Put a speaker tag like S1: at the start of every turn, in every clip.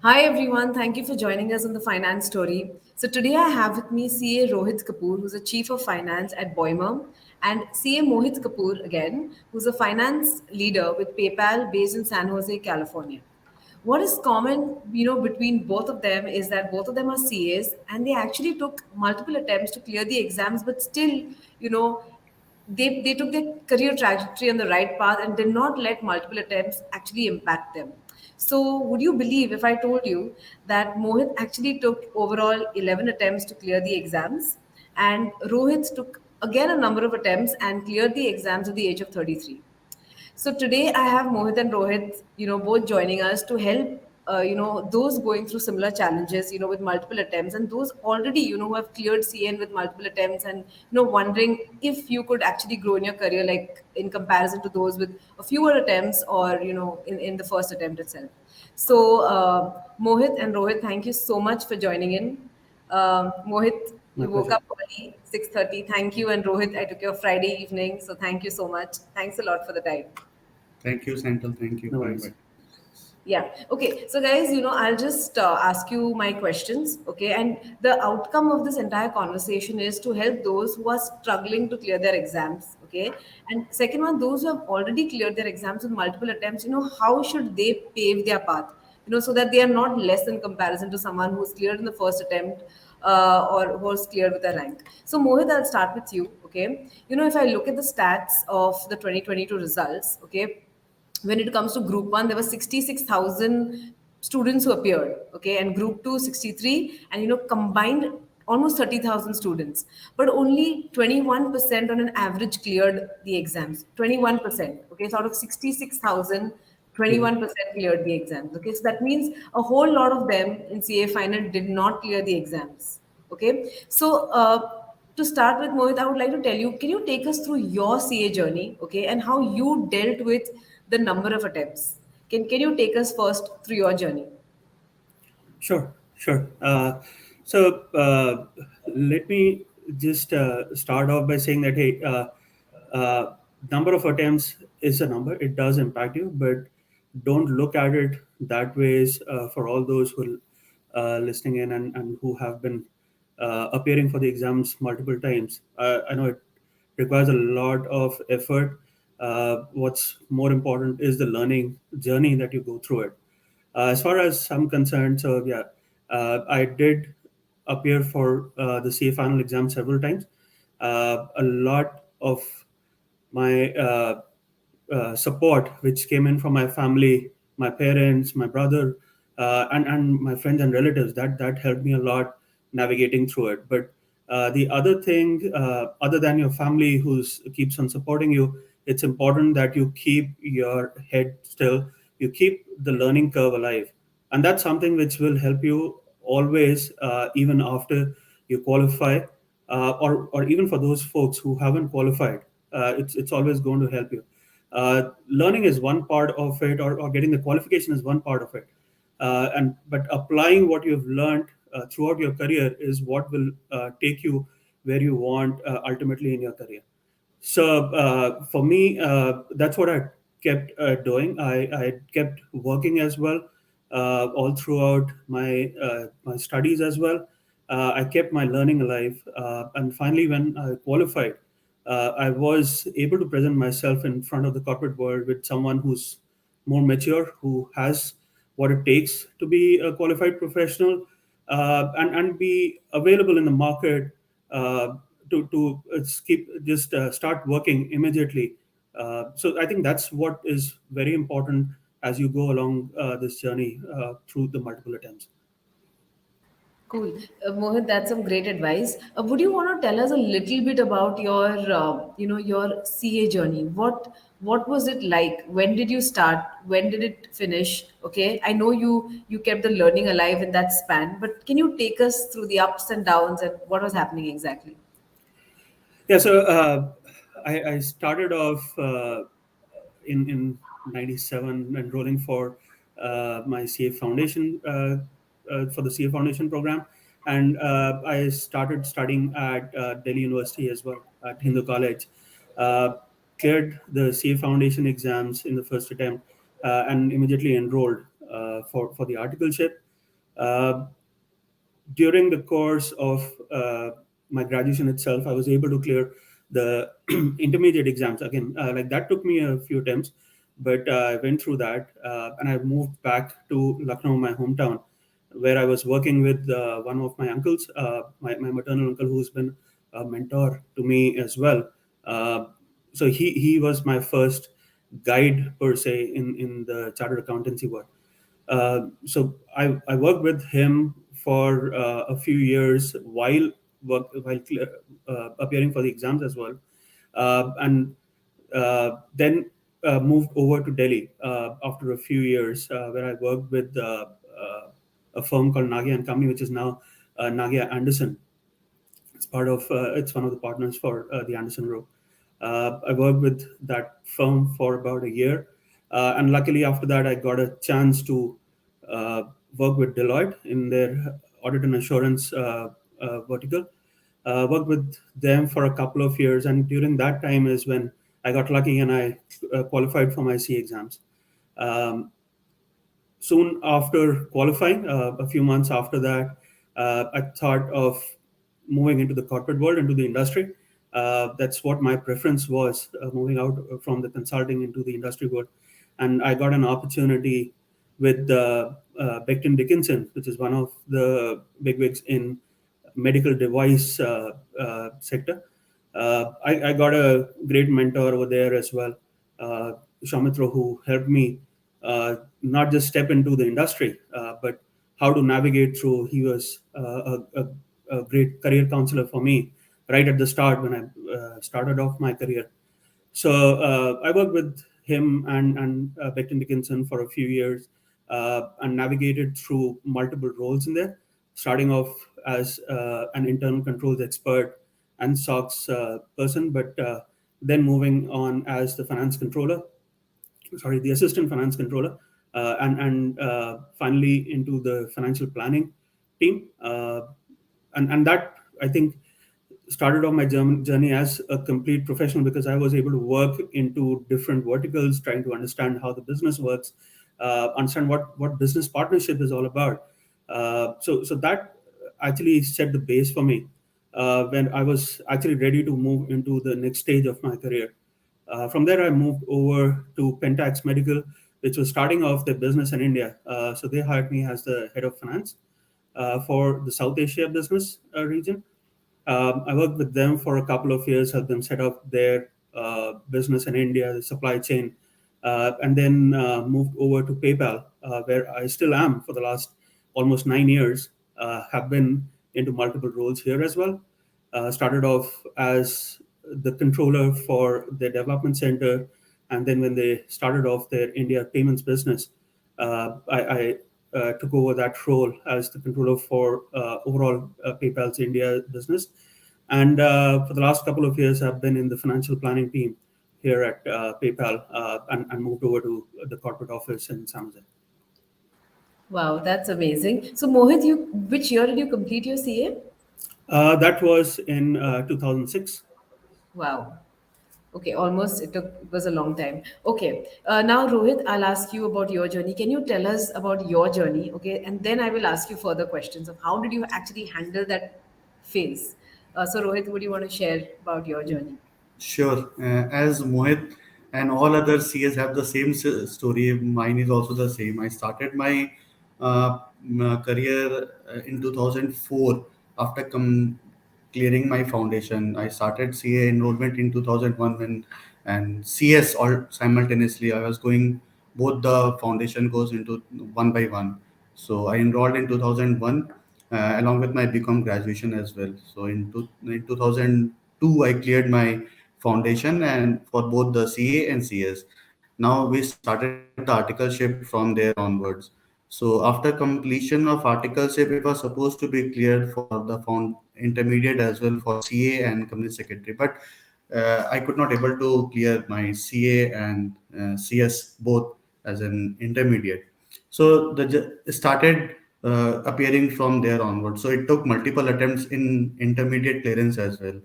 S1: Hi everyone, thank you for joining us on the Finance Story. So today I have with me CA Rohit Kapoor, who's the Chief of Finance at Boimer, and CA Mohit Kapoor again, who's a finance leader with PayPal based in San Jose, California. What is common, between both of them is that both of them are CAs and they actually took multiple attempts to clear the exams, but still, you know, they took their career trajectory on the right path and did not let multiple attempts actually impact them. So, would you believe if I told you that Mohit actually took overall 11 attempts to clear the exams, and Rohit took again a number of attempts and cleared the exams at the age of 33? So today I have Mohit and Rohit, both joining us to help, those going through similar challenges, with multiple attempts, and those already, who have cleared CN with multiple attempts, and wondering if you could actually grow in your career, like in comparison to those with a fewer attempts, or in the first attempt itself. So Mohit and Rohit, thank you so much for joining in. Mohit,
S2: My
S1: you woke
S2: pleasure.
S1: up early, 6:30. Thank you. And Rohit, I took your Friday evening. So thank you so much. Thanks a lot for the time.
S3: Thank you, Senthil. Thank you
S2: No
S3: for
S2: worries.
S3: inviting.
S1: Yeah. Okay. So, guys, I'll just ask you my questions. Okay. And the outcome of this entire conversation is to help those who are struggling to clear their exams. Okay. And second one, those who have already cleared their exams with multiple attempts, how should they pave their path? So that they are not less in comparison to someone who's cleared in the first attempt or who was cleared with a rank. So, Mohit, I'll start with you. Okay. If I look at the stats of the 2022 results, okay, when it comes to group 1 there were 66,000 students who appeared, okay, and group 2 63, and combined almost 30,000 students, but only 21% on an average cleared the exams. 21%, okay, so out of 66,000,
S2: Hmm.
S1: 21% cleared the exams. Okay, so that means a whole lot of them in CA final did not clear the exams. Okay, so to start with, Mohit, I would like to tell you, can you take us through your CA journey, okay, and how you dealt with the number of attempts? Can you take us first through your journey?
S2: Sure, sure. So let me just start off by saying that hey, number of attempts is a number. It does impact you, but don't look at it that ways. For all those who are listening in and who have been appearing for the exams multiple times, I know it requires a lot of effort. What's more important is the learning journey that you go through it. As far as I'm concerned, so yeah, I did appear for the CA final exam several times. A lot of my support, which came in from my family, my parents, my brother, and my friends and relatives, that helped me a lot navigating through it. But the other thing, other than your family who's keeps on supporting you, it's important that you keep your head still, you keep the learning curve alive, and that's something which will help you always, even after you qualify, or even for those folks who haven't qualified. It's always going to help you. Learning is one part of it, or getting the qualification is one part of it, and but applying what you've learned throughout your career is what will take you where you want ultimately in your career. So for me, that's what I kept doing. I kept working as well, all throughout my studies as well. I kept my learning alive, and finally, when I qualified, I was able to present myself in front of the corporate world with someone who's more mature, who has what it takes to be a qualified professional, and be available in the market, to keep just start working immediately. So I think that's what is very important as you go along this journey through the multiple attempts.
S1: Cool. Mohit, that's some great advice. Would you want to tell us a little bit about your CA journey? What was it like? When did you start? When did it finish? Okay, I know you kept the learning alive in that span, but can you take us through the ups and downs and what was happening exactly?
S2: Yeah, so I started off in '97 enrolling for my CA Foundation, for the CA Foundation program, and I started studying at Delhi University as well, at Hindu College. Uh, Cleared the CA Foundation exams in the first attempt, and immediately enrolled for the articleship. Uh, During the course of my graduation itself, I was able to clear the intermediate exams. Again, like that took me a few attempts, but I went through that, and I moved back to Lucknow, my hometown, where I was working with one of my uncles, my maternal uncle, who's been a mentor to me as well. Uh, so he was my first guide per se in the chartered accountancy world. So I worked with him for a few years while appearing for the exams as well, and then moved over to Delhi after a few years, where I worked with a firm called Nagia and Company, which is now Nagia Anderson. It's one of the partners for the Anderson Group. I worked with that firm for about a year, and luckily after that I got a chance to uh, work with Deloitte in their audit and assurance vertical. Worked with them for a couple of years, and during that time is when I got lucky and I qualified for my C exams. Um, Soon after qualifying, a few months after that, I thought of moving into the corporate world, into the industry. That's what my preference was, moving out from the consulting into the industry world. And I got an opportunity with Becton Dickinson, which is one of the bigwigs in medical device sector. I got a great mentor over there as well, Shamitro, who helped me not just step into the industry, but how to navigate through. He was a great career counselor for me right at the start when I started off my career. So I worked with him and Becton Dickinson for a few years and navigated through multiple roles in there, starting off as an internal controls expert and SOX person, but then moving on as the finance controller, sorry, the assistant finance controller, and finally into the financial planning team. And that, I think, started off my journey as a complete professional because I was able to work into different verticals, trying to understand how the business works, understand what business partnership is all about. So that actually set the base for me when I was actually ready to move into the next stage of my career. From there, I moved over to Pentax Medical, which was starting off their business in India. So they hired me as the head of finance for the South Asia business region. I worked with them for a couple of years, helped them set up their business in India, the supply chain, and then moved over to PayPal, where I still am for the last almost 9 years. Have been into multiple roles here as well. Started off as the controller for their development center, and then when they started off their India payments business, I took over that role as the controller for overall PayPal's India business. And for the last couple of years, I've been in the financial planning team here at PayPal and moved over to the corporate office in San Jose.
S1: Wow, that's amazing. So, Mohit, you which year did you complete your CA?
S2: That was in 2006.
S1: Wow. Okay, almost it was a long time. Okay, now Rohit, I'll ask you about your journey. Can you tell us about your journey? Okay, and then I will ask you further questions of how did you actually handle that phase. So Rohit, would you want to share about your journey?
S3: Sure. As Mohit and all other CS have the same story, mine is also the same. I started my career in 2004 after clearing my foundation. I started CA enrollment in 2001 and CS all simultaneously. I was going both the foundation course into one by one. So I enrolled in 2001 along with my BCom graduation as well. So in 2002, I cleared my foundation and for both the CA and CS. Now we started the articleship from there onwards. So after completion of articleship, it was supposed to be cleared for the found intermediate as well for CA and company secretary, but I could not able to clear my CA and CS both as an intermediate. So started appearing from there onward. So it took multiple attempts in intermediate clearance as well.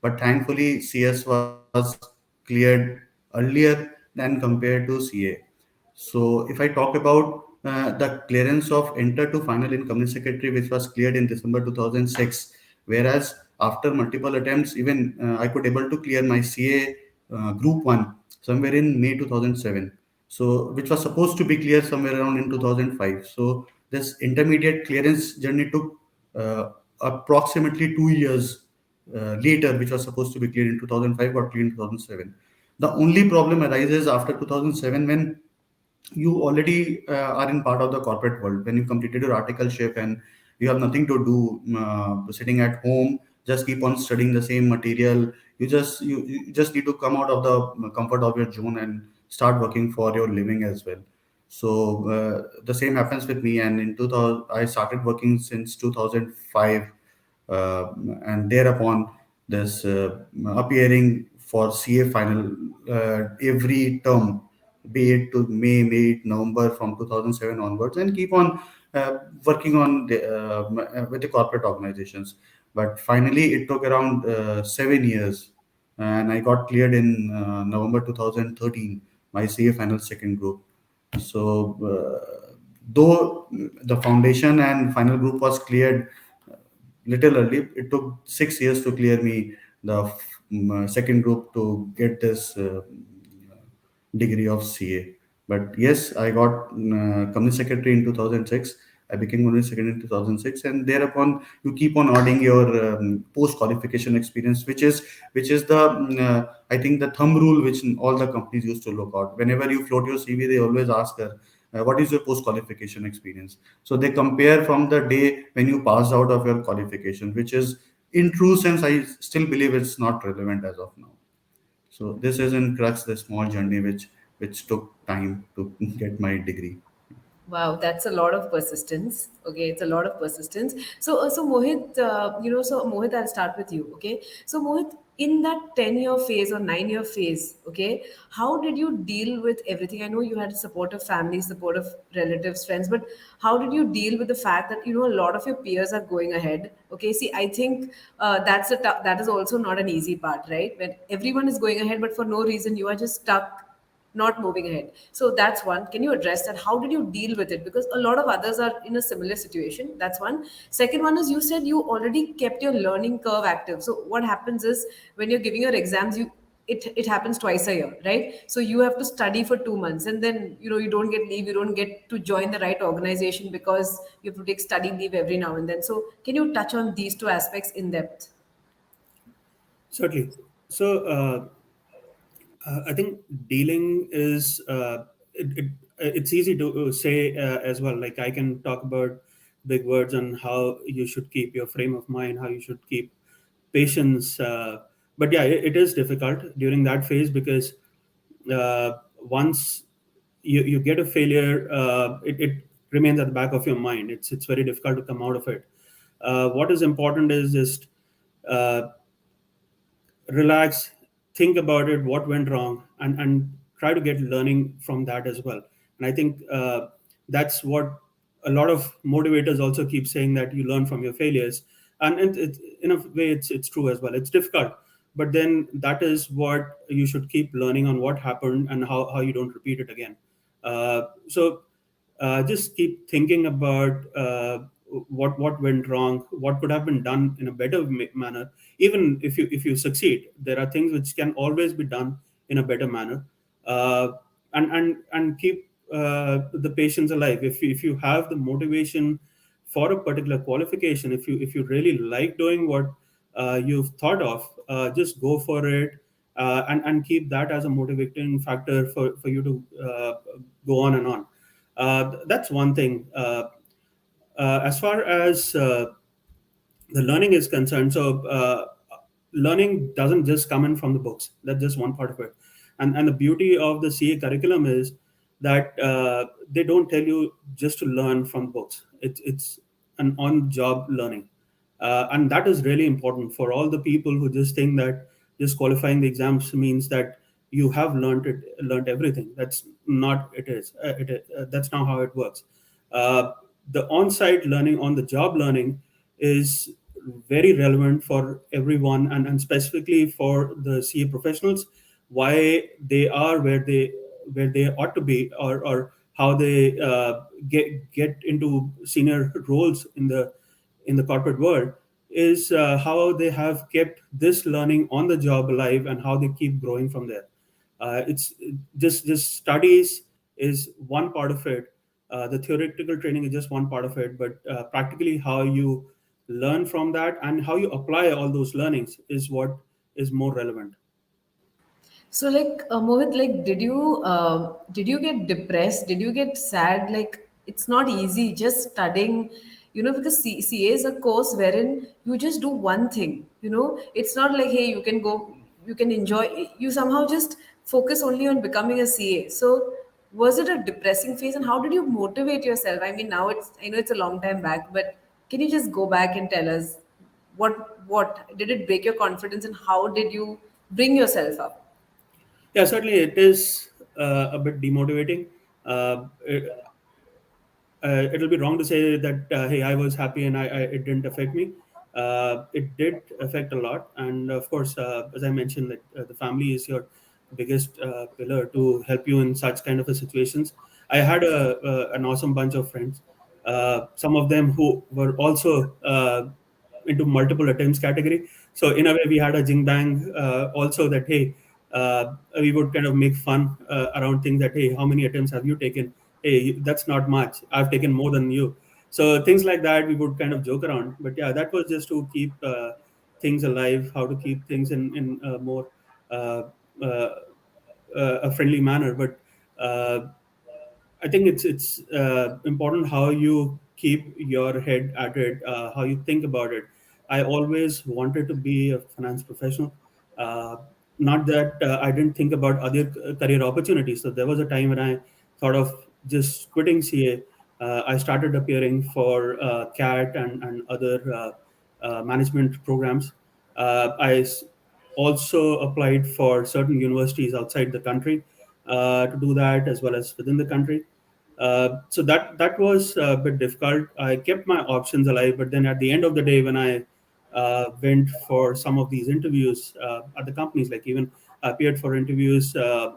S3: But thankfully, CS was cleared earlier than compared to CA. So if I talk about the clearance of enter to final in company secretary, which was cleared in December 2006. Whereas after multiple attempts, even I could able to clear my CA Group 1 somewhere in May 2007. So, which was supposed to be clear somewhere around in 2005. So, this intermediate clearance journey took approximately 2 years later, which was supposed to be cleared in 2005, got cleared in 2007. The only problem arises after 2007 when you already are in part of the corporate world, when you completed your articleship and you have nothing to do, sitting at home, just keep on studying the same material. You just need to come out of the comfort of your zone and start working for your living as well. So the same happens with me, and in 2000 I started working since 2005, uh, and thereupon this appearing for CA final every term, be it to May it November from 2007 onwards, and keep on working on with the corporate organizations. But finally, it took around 7 years, and I got cleared in November 2013, my CA final second group. So, though the foundation and final group was cleared little early, it took 6 years to clear me the second group to get this degree of CA. But yes, I got company secretary in 2006. I became company secretary in 2006, and thereupon you keep on adding your post qualification experience, which is the I think the thumb rule which all the companies used to look out. Whenever you float your CV, they always ask her, what is your post qualification experience? So they compare from the day when you passed out of your qualification, which is in true sense, I still believe it's not relevant as of now. So this is in crux the small journey which took time to get my degree.
S1: Wow, that's a lot of persistence. Okay, it's a lot of persistence. So Mohit, so Mohit, I'll start with you. Okay, so Mohit, in that 10-year phase or 9-year phase, okay, how did you deal with everything? I know you had support of family, support of relatives, friends, but how did you deal with the fact that a lot of your peers are going ahead? Okay, see, I think that is also not an easy part, right? When everyone is going ahead, but for no reason you are just stuck not moving ahead. So that's one. Can you address that? How did you deal with it? Because a lot of others are in a similar situation. That's one. Second one is, you said you already kept your learning curve active. So what happens is, when you're giving your exams, it happens twice a year, right? So you have to study for 2 months, and then you don't get leave, you don't get to join the right organization because you have to take study leave every now and then. So can you touch on these two aspects in depth?
S2: Certainly. So I think dealing is it's easy to say as well. Like, I can talk about big words on how you should keep your frame of mind, how you should keep patience. But yeah, it is difficult during that phase because once you get a failure, it remains at the back of your mind. It's very difficult to come out of it. What is important is just uh, relax, think about it, what went wrong, and try to get learning from that as well. And I think that's what a lot of motivators also keep saying, that you learn from your failures. And in a way, it's true as well. It's difficult, but then that is what you should keep learning on, what happened and how you don't repeat it again. So just keep thinking about what went wrong, what could have been done in a better manner. Even if you succeed, there are things which can always be done in a better manner. uh, and keep the patience alive. If you have the motivation for a particular qualification, if you really like doing what you've thought of, just go for it. And keep that as a motivating factor for you to go on and on. That's one thing. As far as the learning is concerned, so learning doesn't just come in from the books. That's just one part of it. And the beauty of the CA curriculum is that they don't tell you just to learn from books. It's an on-job learning, and that is really important for all the people who just think that just qualifying the exams means that you have learned everything. That's not it is. That's not how it works. Uh, the on-site learning, on the job learning, is very relevant for everyone, and specifically for the CA professionals, why they are where they ought to be, or how they get into senior roles in the corporate world, is how they have kept this learning on the job alive and how they keep growing from there. It's just studies is one part of it. The theoretical training is just one part of it, but practically how you learn from that and how you apply all those learnings is what is more relevant.
S1: So, like, Mohit, like, did you get depressed? Did you get sad? Like, it's not easy just studying, because CA is a course wherein you just do one thing. It's not like, hey, you can go, you can enjoy. You somehow just focus only on becoming a CA. So, was it a depressing phase, and how did you motivate yourself? I mean, now I know it's a long time back, but can you just go back and tell us what did it break your confidence, and how did you bring yourself up?
S2: Yeah, certainly it is a bit demotivating. It'll be wrong to say that hey, I was happy and it didn't affect me. It did affect a lot, and of course, as I mentioned, that the family is your biggest pillar to help you in such kind of a situations. I had an awesome bunch of friends, some of them who were also into multiple attempts category. So in a way, we had a jing bang also, that hey, we would kind of make fun around things that hey, how many attempts have you taken? Hey, that's not much. I've taken more than you. So things like that, we would kind of joke around. But yeah, that was just to keep things alive, how to keep things in a more uh, uh, a friendly manner. But I think it's important how you keep your head at it, how you think about it. I always wanted to be a finance professional. Uh, Not that I didn't think about other career opportunities. So there was a time when I thought of just quitting CA. I started appearing for CAT and other management programs. I also applied for certain universities outside the country to do that, as well as within the country. So that was a bit difficult. I kept my options alive, but then at the end of the day, when I went for some of these interviews at the companies, like even I appeared for interviews uh,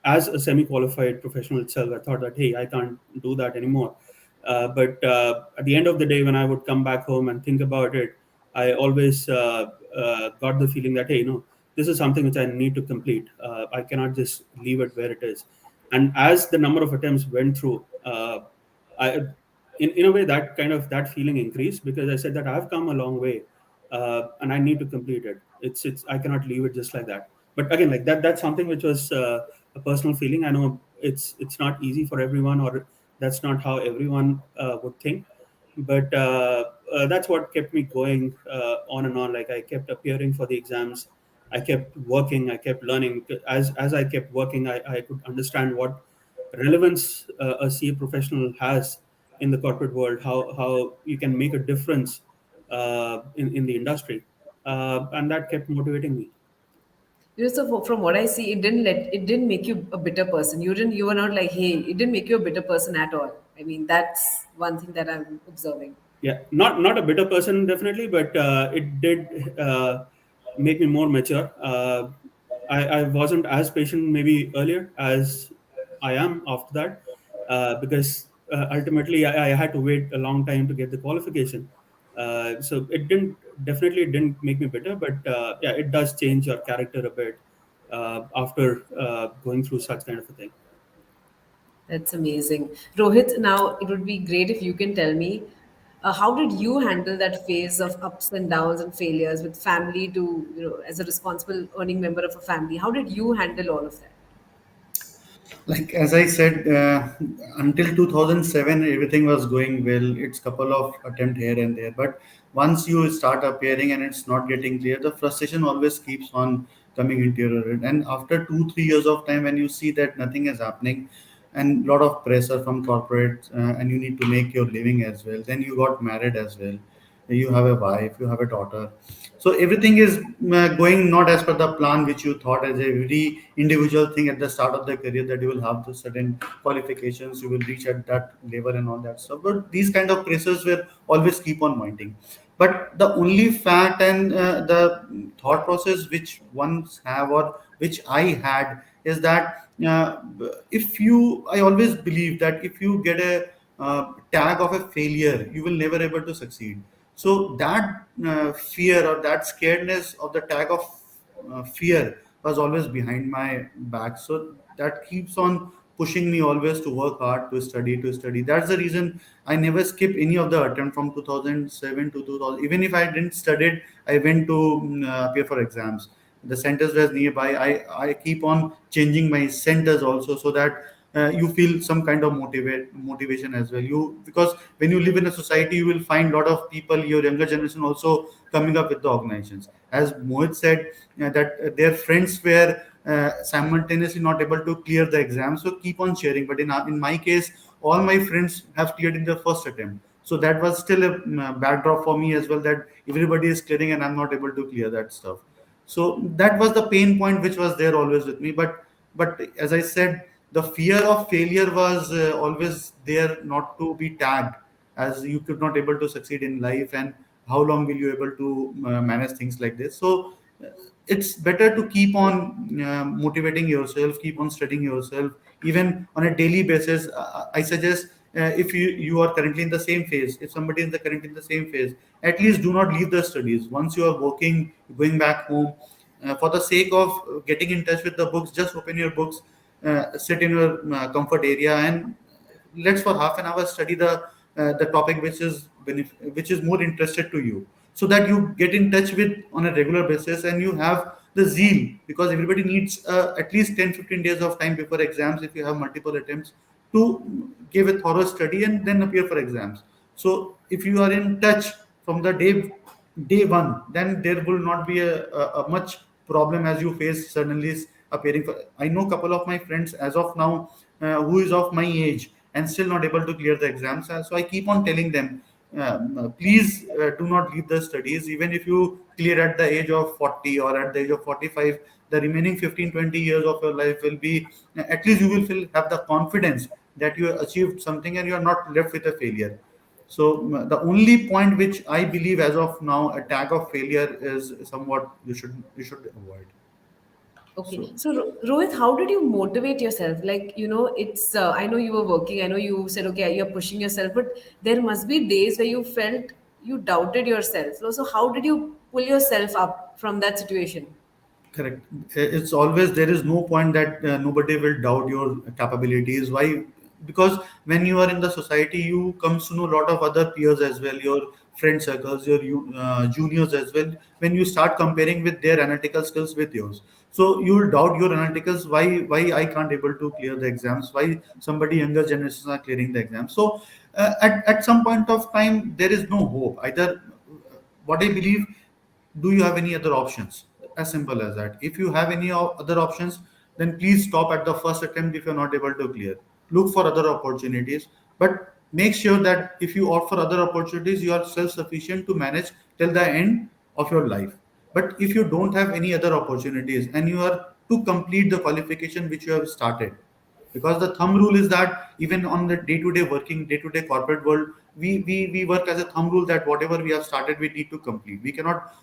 S2: as a semi-qualified professional itself, I thought that hey, I can't do that anymore. But at the end of the day, when I would come back home and think about it, I always got the feeling that hey, this is something which I need to complete. I cannot just leave it where it is. And as the number of attempts went through, I in a way that kind of that feeling increased, because I said that I've come a long way, and I need to complete it. It's I cannot leave it just like that. But again, like that's something which was a personal feeling. I know it's not easy for everyone, or that's not how everyone would think. But that's what kept me going on and on. Like I kept appearing for the exams, I kept working, I kept learning. As I kept working, I could understand what relevance a CA professional has in the corporate world, how you can make a difference in the industry, and that kept motivating me.
S1: So from what I see, it didn't make you a bitter person. You were not like, hey, it didn't make you a bitter person at all. I mean, that's one thing that I'm observing.
S2: Yeah, not a bitter person definitely, but it did make me more mature. I wasn't as patient maybe earlier as I am after that, because ultimately I had to wait a long time to get the qualification. So it didn't make me bitter, but yeah, it does change your character a bit after going through such kind of a thing.
S1: That's amazing. Rohit, now it would be great if you can tell me how did you handle that phase of ups and downs and failures with family to, as a responsible earning member of a family? How did you handle all of that?
S3: Like as I said, until 2007 everything was going well. It's couple of attempt here and there, but once you start appearing and it's not getting clear, the frustration always keeps on coming into your head. And after 2 3 years of time, when you see that nothing is happening and lot of pressure from corporate, and you need to make your living as well, then you got married as well, you have a wife, you have a daughter, so everything is going not as per the plan which you thought as a very individual thing at the start of the career, that you will have the certain qualifications, you will reach at that level and all that stuff. But these kind of pressures will always keep on mounting. But the only fact and the thought process which ones have, or which I had, is that if you, I always believe that if you get a tag of a failure, you will never able to succeed. So that fear or that scaredness of the tag of fear was always behind my back. So that keeps on pushing me always to work hard, to study, to study. That's the reason I never skip any of the attempt from 2007 to 2000. Even if I didn't study, I went to appear for exams. The centers was nearby. I keep on changing my centers also, so that you feel some kind of motivation as well. You, because when you live in a society, you will find a lot of people, your younger generation also coming up with the organizations. As Mohit said, that their friends were simultaneously not able to clear the exam, so keep on sharing. But in my case, all my friends have cleared in the first attempt. So that was still a backdrop for me as well, that everybody is clearing and I'm not able to clear that stuff. So that was the pain point which was there always with me. But as I said, the fear of failure was always there, not to be tagged, as you could not able to succeed in life, and how long will you able to manage things like this. So uh, it's better to keep on motivating yourself, keep on studying yourself, even on a daily basis. I suggest, if you are currently in the same phase, if somebody is currently in the same phase, at least do not leave the studies. Once you are working, going back home, for the sake of getting in touch with the books, just open your books, sit in your comfort area, and let's for half an hour study the topic which is more interested to you, so that you get in touch with on a regular basis, and you have the zeal, because everybody needs at least 10-15 days of time before exams, if you have multiple attempts, to give a thorough study and then appear for exams. So if you are in touch from the day one, then there will not be a much problem as you face suddenly appearing for. I know a couple of my friends as of now who is of my age and still not able to clear the exams. So I keep on telling them, please do not leave the studies. Even if you clear at the age of 40 or at the age of 45, the remaining 15-20 years of your life will be, at least you will have the confidence that you have achieved something and you are not left with a failure. So the only point which I believe as of now, a tag of failure is somewhat you should avoid.
S1: Okay.
S3: So
S1: So, Rohit, how did you motivate yourself? Like, I know you were working, I know you said, okay, you're pushing yourself, but there must be days where you felt you doubted yourself. So, how did you pull yourself up from that situation?
S3: correct. It's always, there is no point that nobody will doubt your capabilities. Why? Because when you are in the society, you comes to know a lot of other peers as well, your friend circles, your juniors as well. When you start comparing with their analytical skills with yours, so you will doubt your analyticals. Why I can't able to clear the exams? Why somebody younger generations are clearing the exams? So at some point of time, there is no hope. Either what I believe, do you have any other options? As simple as that. If you have any other options, then please stop at the first attempt. If you're not able to clear, look for other opportunities, but make sure that if you opt for other opportunities, you are self-sufficient to manage till the end of your life. But if you don't have any other opportunities and you are to complete the qualification which you have started, because the thumb rule is that even on the day-to-day working, day-to-day corporate world, we work as a thumb rule that whatever we have started, we need to complete. We cannot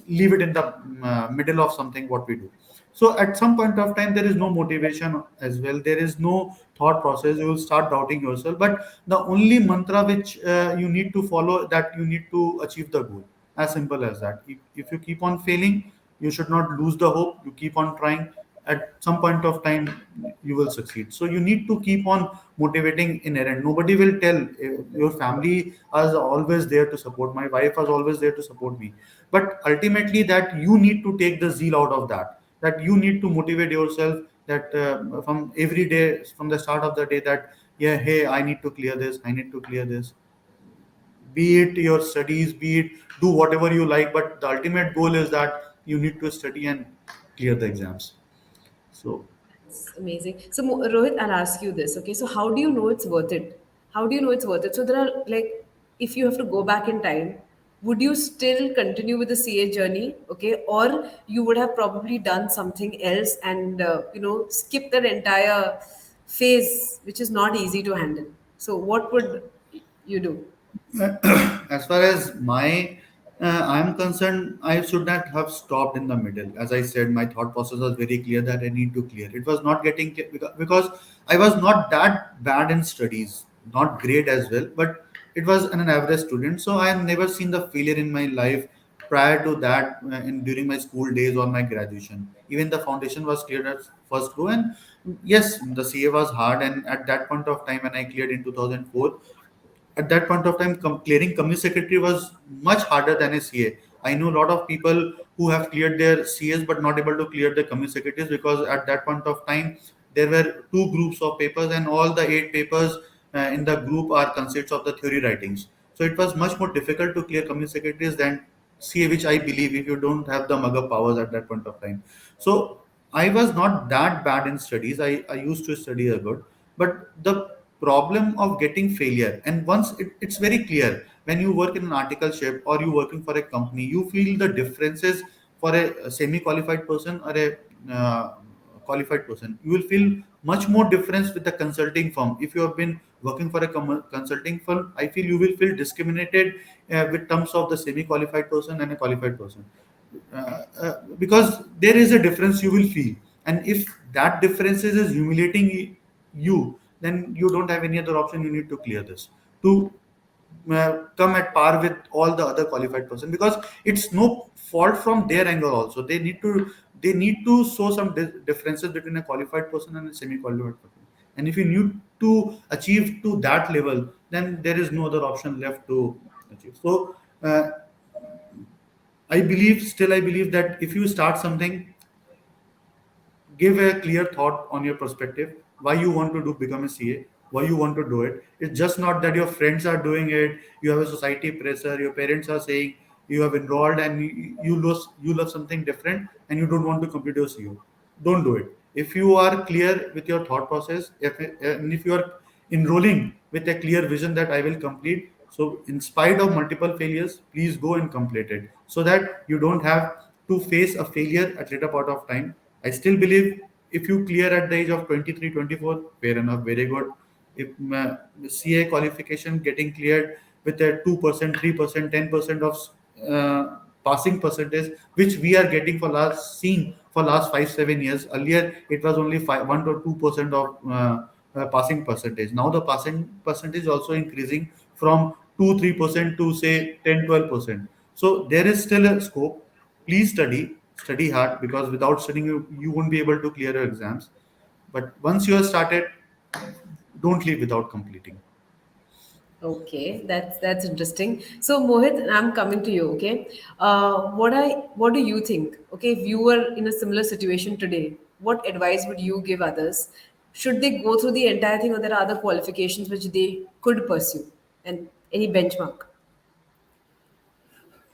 S3: leave it in the middle of something what we do. So at some point of time, there is no motivation as well, there is no thought process, you will start doubting yourself. But the only mantra which you need to follow, that you need to achieve the goal. As simple as that. If you keep on failing, you should not lose the hope, you keep on trying. At some point of time, you will succeed. So you need to keep on motivating inherent. Nobody will tell. Your family is always there to support, my wife was always there to support me. But ultimately, that you need to take the zeal out of that, that you need to motivate yourself, that from every day, from the start of the day, that yeah, hey, I need to clear this, I need to clear this. Be it your studies, be it, do whatever you like, but the ultimate goal is that you need to study and clear the exams. So
S1: It's amazing. So, Rohit, I'll ask you this. Okay, so how do you know it's worth it? How do you know it's worth it? So there are like, if you have to go back in time, would you still continue with the CA journey? Okay, or you would have probably done something else and skip that entire phase, which is not easy to handle. So what would you do?
S3: as far as my I'm concerned I should not have stopped in the middle. As I said, my thought process was very clear that I need to clear. It was not getting because I was not that bad in studies, not great as well, but it was an average student. So I have never seen the failure in my life prior to that in during my school days or my graduation. Even the foundation was cleared at first go, and yes, the CA was hard. And at that point of time, when I cleared in 2004, at that point of time, clearing company secretary was much harder than a CA. I know a lot of people who have cleared their CAs but not able to clear the company secretaries, because at that point of time there were two groups of papers, and all the eight papers in the group are consists of the theory writings. So it was much more difficult to clear company secretaries than CA, which I believe if you don't have the mug up powers at that point of time. So I was not that bad in studies. I used to study a good, but the problem of getting failure, and once it's very clear when you work in an articleship or you working for a company, you feel the differences for a semi-qualified person or a qualified person. You will feel much more difference with the consulting firm. If you have been working for a consulting firm, I feel you will feel discriminated with terms of the semi-qualified person and a qualified person, because there is a difference you will feel. And if that difference is humiliating you, then you don't have any other option. You need to clear this to come at par with all the other qualified person, because it's no fault from their angle also. They need to show some differences between a qualified person and a semi qualified person. And if you need to achieve to that level, then there is no other option left to achieve. So I believe that if you start something, give a clear thought on your perspective, why you want to do become a CA, why you want to do it. It's just not that your friends are doing it, you have a society pressure, your parents are saying you have enrolled, and you love something different and you don't want to complete your CO. Don't do it. If you are clear with your thought process, if you are enrolling with a clear vision that I will complete, so in spite of multiple failures, please go and complete it, so that you don't have to face a failure at later part of time. I still believe if you clear at the age of 23, 24, fair enough, very good. If CA qualification getting cleared with a 2%, 3%, 10% of passing percentage, which we are getting for last seen for last 5, 7 years. Earlier, it was only 1 or 2% of passing percentage. Now the passing percentage also increasing from 2, 3% to say 10, 12%. So there is still a scope. Please study hard, because without studying you won't be able to clear your exams. But once you have started, don't leave without completing.
S1: Okay, that's interesting. So Mohit, I'm coming to you. Okay, what do you think? Okay, if you were in a similar situation today, what advice would you give others? Should they go through the entire thing, or there are other qualifications which they could pursue, and any benchmark?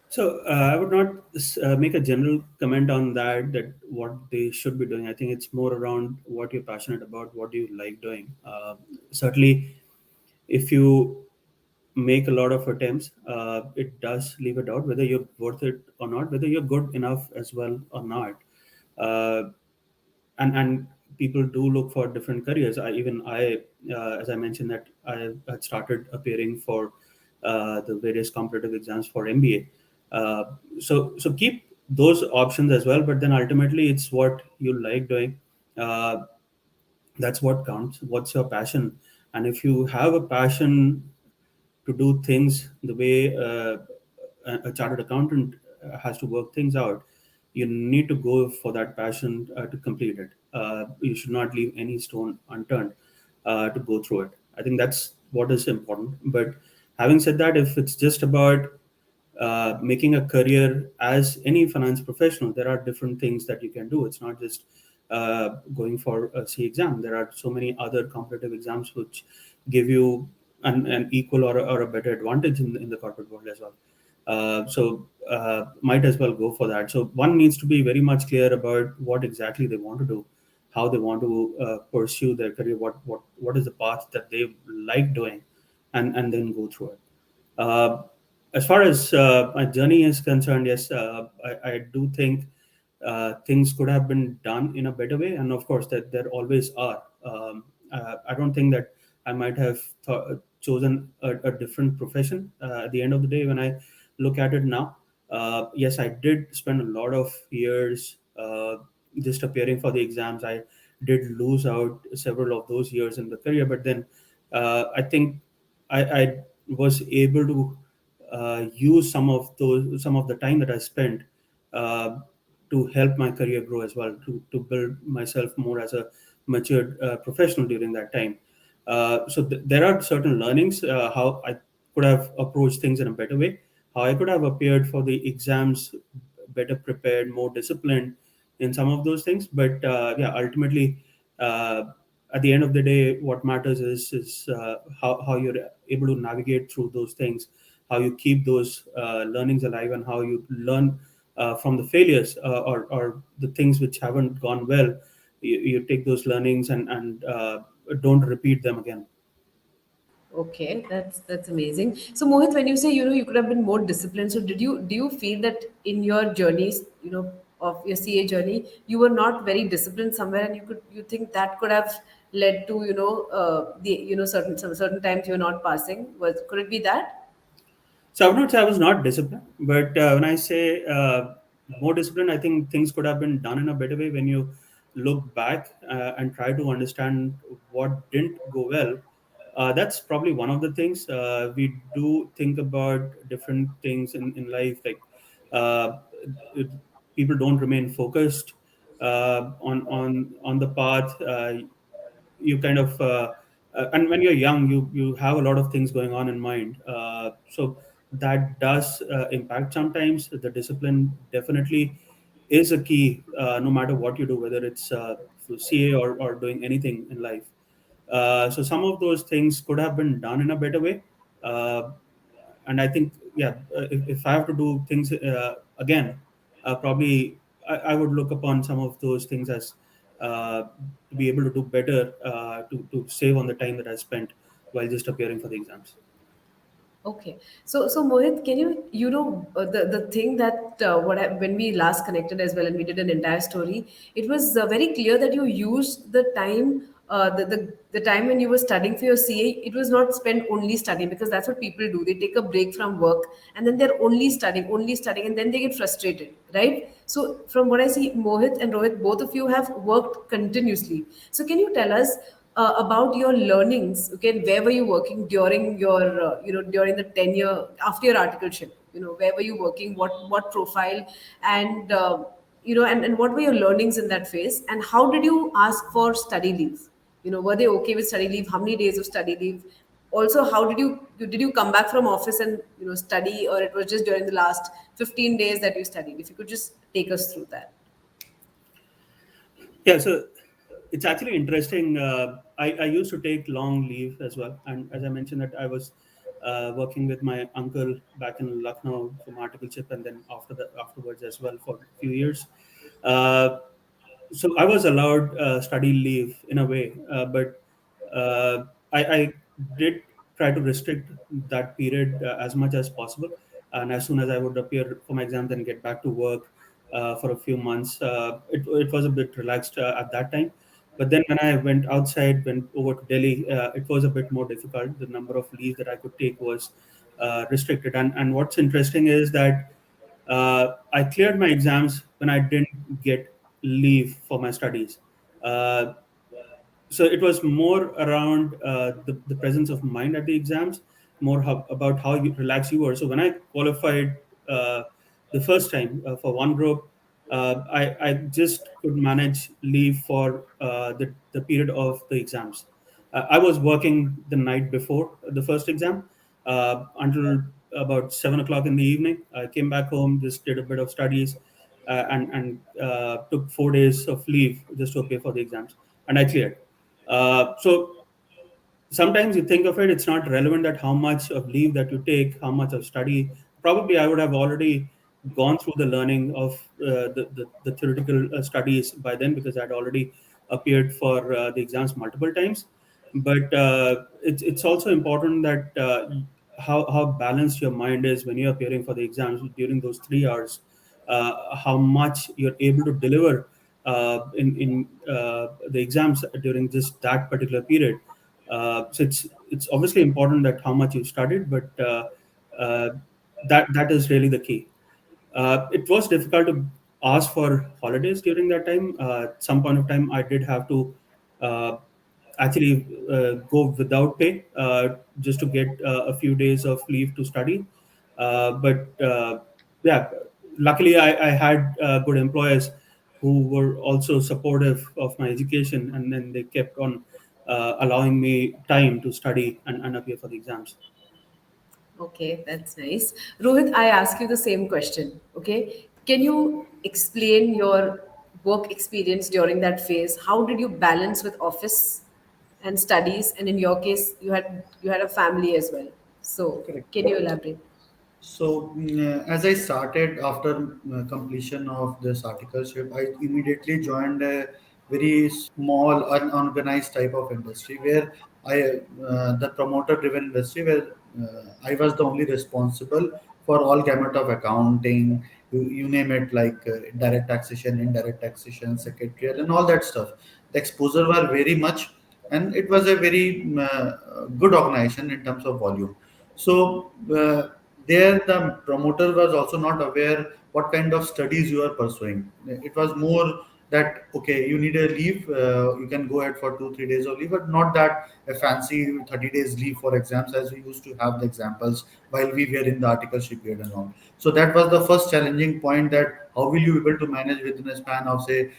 S2: So I would not make a general comment on that. That what they should be doing. I think it's more around what you're passionate about, what do you like doing. Certainly, if you make a lot of attempts, it does leave a doubt whether you're worth it or not, whether you're good enough as well or not. Uh, and people do look for different careers. As I mentioned, that I had started appearing for the various competitive exams for MBA. So keep those options as well, but then ultimately it's what you like doing. uh, that's what counts. What's your passion? And if you have a passion to do things the way a chartered accountant has to work things out, you need to go for that passion to complete it. You should not leave any stone unturned to go through it. I think that's what is important. But having said that, if it's just about making a career as any finance professional, there are different things that you can do. It's not just going for a C exam. There are so many other competitive exams which give you an equal or a better advantage in the corporate world as well. Might as well go for that. So one needs to be very much clear about what exactly they want to do, how they want to pursue their career, what is the path that they like doing, and then go through it. Uh, as far as my journey is concerned, yes, I do think things could have been done in a better way, and of course, that there always are. I don't think that I might have chosen a different profession at the end of the day when I look at it now. Yes, I did spend a lot of years just appearing for the exams. I did lose out several of those years in the career, but then I think I was able to use some of the time that I spent uh, to help my career grow as well, to build myself more as a matured professional during that time. There are certain learnings how I could have approached things in a better way, how I could have appeared for the exams better prepared, more disciplined in some of those things. But yeah, ultimately, uh, at the end of the day, what matters is how you're able to navigate through those things, how you keep those learnings alive, and how you learn from the failures or the things which haven't gone well. You take those learnings and don't repeat them again.
S1: Okay, that's amazing. So Mohit, when you say you could have been more disciplined, so do you feel that in your journeys, of your CA journey, you were not very disciplined somewhere, and you think that could have led to the certain times you're not passing? Was Could it be that?
S2: So I would not say I was not disciplined, but when I say more disciplined, I think things could have been done in a better way. When you look back and try to understand what didn't go well, that's probably one of the things. We do think about different things in life, like uh, it, people don't remain focused on the path. You kind of and when you're young, you have a lot of things going on in mind, so that does impact sometimes. The discipline definitely is a key, no matter what you do, whether it's for CA or doing anything in life. So some of those things could have been done in a better way. uh, and I think, yeah, if I have to do things again, probably I would look upon some of those things as to be able to do better, to save on the time that I spent while just appearing for the exams.
S1: Okay. So Mohit, can the thing that when we last connected as well, and we did an entire story, it was very clear that you used the time, the time when you were studying for your CA. It was not spent only studying, because that's what people do. They take a break from work, and then they're only studying, and then they get frustrated, right? So from what I see, Mohit and Rohit, both of you have worked continuously. So can you tell us about your learnings? Okay, where were you working during your during the tenure after your articleship? Where were you working, what profile, and and what were your learnings in that phase, and how did you ask for study leave? Were they okay with study leave? How many days of study leave? Also, how did you come back from office and study, or it was just during the last 15 days that you studied? If you could just take us through that.
S2: Yeah, so it's actually interesting. I used to take long leave as well, and as I mentioned, that I was working with my uncle back in Lucknow from articleship, and then afterwards as well for a few years. Uh, so I was allowed study leave in a way, but I did try to restrict that period as much as possible. And as soon as I would appear for my exams and get back to work for a few months, it was a bit relaxed at that time. But then when I went outside, went over to Delhi, it was a bit more difficult. The number of leaves that I could take was restricted. And what's interesting is that I cleared my exams when I didn't get leave for my studies. Uh, so it was more around the presence of mind at the exams, more about how relaxed you were. So when I qualified uh, the first time for one group, I just could manage leave for the period of the exams. I was working the night before the first exam until about 7 o'clock in the evening. I came back home, just did a bit of studies, and took 4 days of leave just to appear for the exams, and I cleared. So sometimes you think of it, it's not relevant that how much of leave that you take, how much of study. Probably I would have already gone through the learning of the theoretical studies by then, because I'd already appeared for the exams multiple times. But it's also important that how balanced your mind is when you're appearing for the exams during those 3 hours, how much you're able to deliver in the exams during just that particular period. So it's obviously important that how much you studied, but uh, that is really the key. It was difficult to ask for holidays during that time. At some point of time, I did have to uh, actually go without pay just to get a few days of leave to study. But yeah, luckily I had good employers who were also supportive of my education, and then they kept on allowing me time to study and appear for the exams.
S1: Okay, that's nice. Rohit, I ask you the same question. Okay, can you explain your work experience during that phase? How did you balance with office and studies? And in your case, you had a family as well. So,
S3: Correct.
S1: can you elaborate?
S3: So, as I started after completion of this articleship, I immediately joined a very small, unorganized type of industry where the promoter-driven industry, where I was the only responsible for all gamut of accounting, you name it, like direct taxation, indirect taxation, secretarial, and all that stuff. The exposure were very much, and it was a very good organization in terms of volume. So there, the promoter was also not aware what kind of studies you are pursuing. It was more that okay, you need a leave, you can go ahead for 2 3 days of leave, but not that a fancy 30 days leave for exams as we used to have the examples while we were in the articleship period and all. So that was the first challenging point, that how will you able to manage within a span of say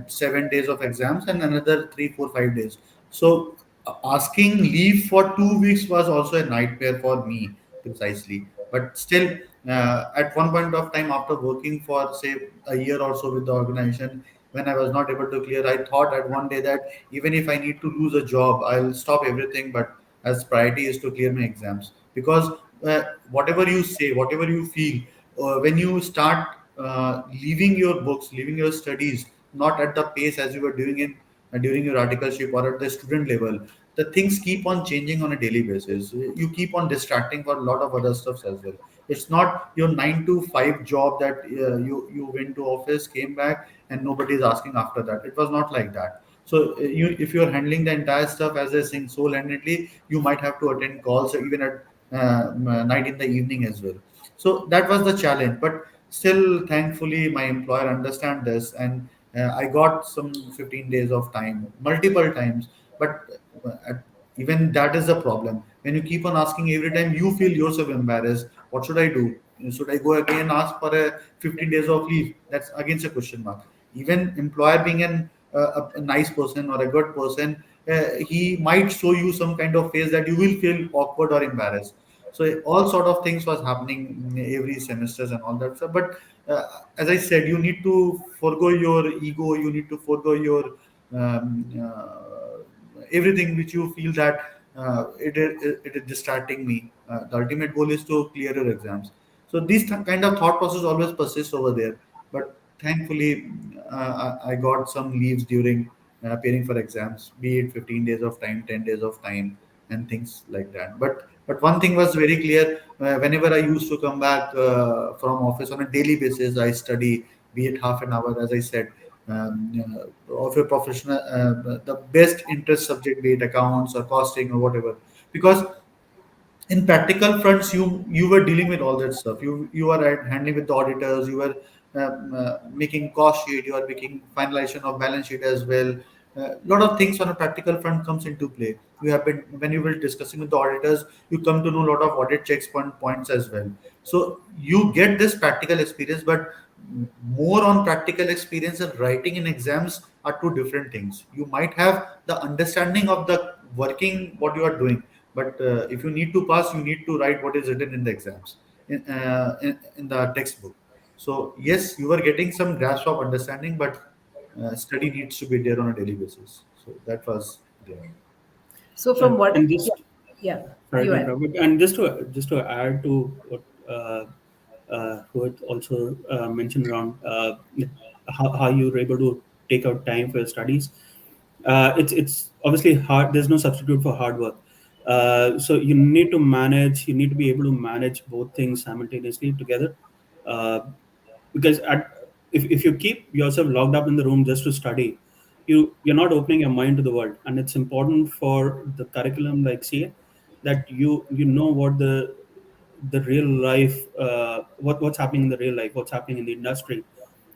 S3: 7 days of exams and another 3 4 5 days. So asking leave for 2 weeks was also a nightmare for me precisely. But still, at one point of time, after working for say a year or so with the organization, when I was not able to clear, I thought at one day that even if I need to lose a job, I'll stop everything. But as priority is to clear my exams, because whatever you say, whatever you feel, when you start leaving your books, leaving your studies, not at the pace as you were doing in during your articleship or at the student level, the things keep on changing on a daily basis. You keep on distracting for a lot of other stuff as well. It's not your 9 to 5 job that you went to office, came back, and nobody is asking after that. It was not like that. So you, if you are handling the entire stuff as a sing soul-handedly, you might have to attend calls even at night in the evening as well. So that was the challenge. But still, thankfully, my employer understand this, and I got some 15 days of time, multiple times. But even that is the problem. When you keep on asking every time, you feel yourself embarrassed. What should I do? Should I go again and ask for a 15 days of leave? That's against a question mark. Even employer being a nice person or a good person, he might show you some kind of face that you will feel awkward or embarrassed. So all sort of things was happening every semesters and all that stuff. But as I said, you need to forego your ego. You need to forego your um, everything which you feel that it is distracting me. The ultimate goal is to clear your exams. So these kind of thought process always persists over there. But thankfully, I got some leaves during appearing for exams, be it 15 days of time, 10 days of time, and things like that. But one thing was very clear. Whenever I used to come back from office on a daily basis, I study, be it half an hour, as I said, of a professional, the best interest subject, be it accounts or costing or whatever. Because in practical fronts, you were dealing with all that stuff. You are handling with the auditors. You were making cost sheet. You are making finalization of balance sheet as well. A lot of things on a practical front comes into play. You have been, when you were discussing with the auditors, you come to know a lot of audit checks points as well. So you get this practical experience. But more on practical experience and writing in exams are two different things. You might have the understanding of the working what you are doing, but if you need to pass, you need to write what is written in the exams, in the textbook. So yes, you are getting some grasp of understanding, but study needs to be there on a daily basis. So that was there.
S1: So, from
S2: And
S1: what, yeah,
S2: just
S1: yeah,
S2: sorry
S1: you
S2: to
S1: are.
S2: interrupt, and just to add to what Rohit also mentioned around how you were able to take out time for your studies. It's obviously hard. There's no substitute for hard work. So you need to manage. You need to be able to manage both things simultaneously together. Uh, because if you keep yourself locked up in the room just to study, you're not opening your mind to the world. And it's important for the curriculum like CA that you know what the real life, what's happening in the real life, what's happening in the industry,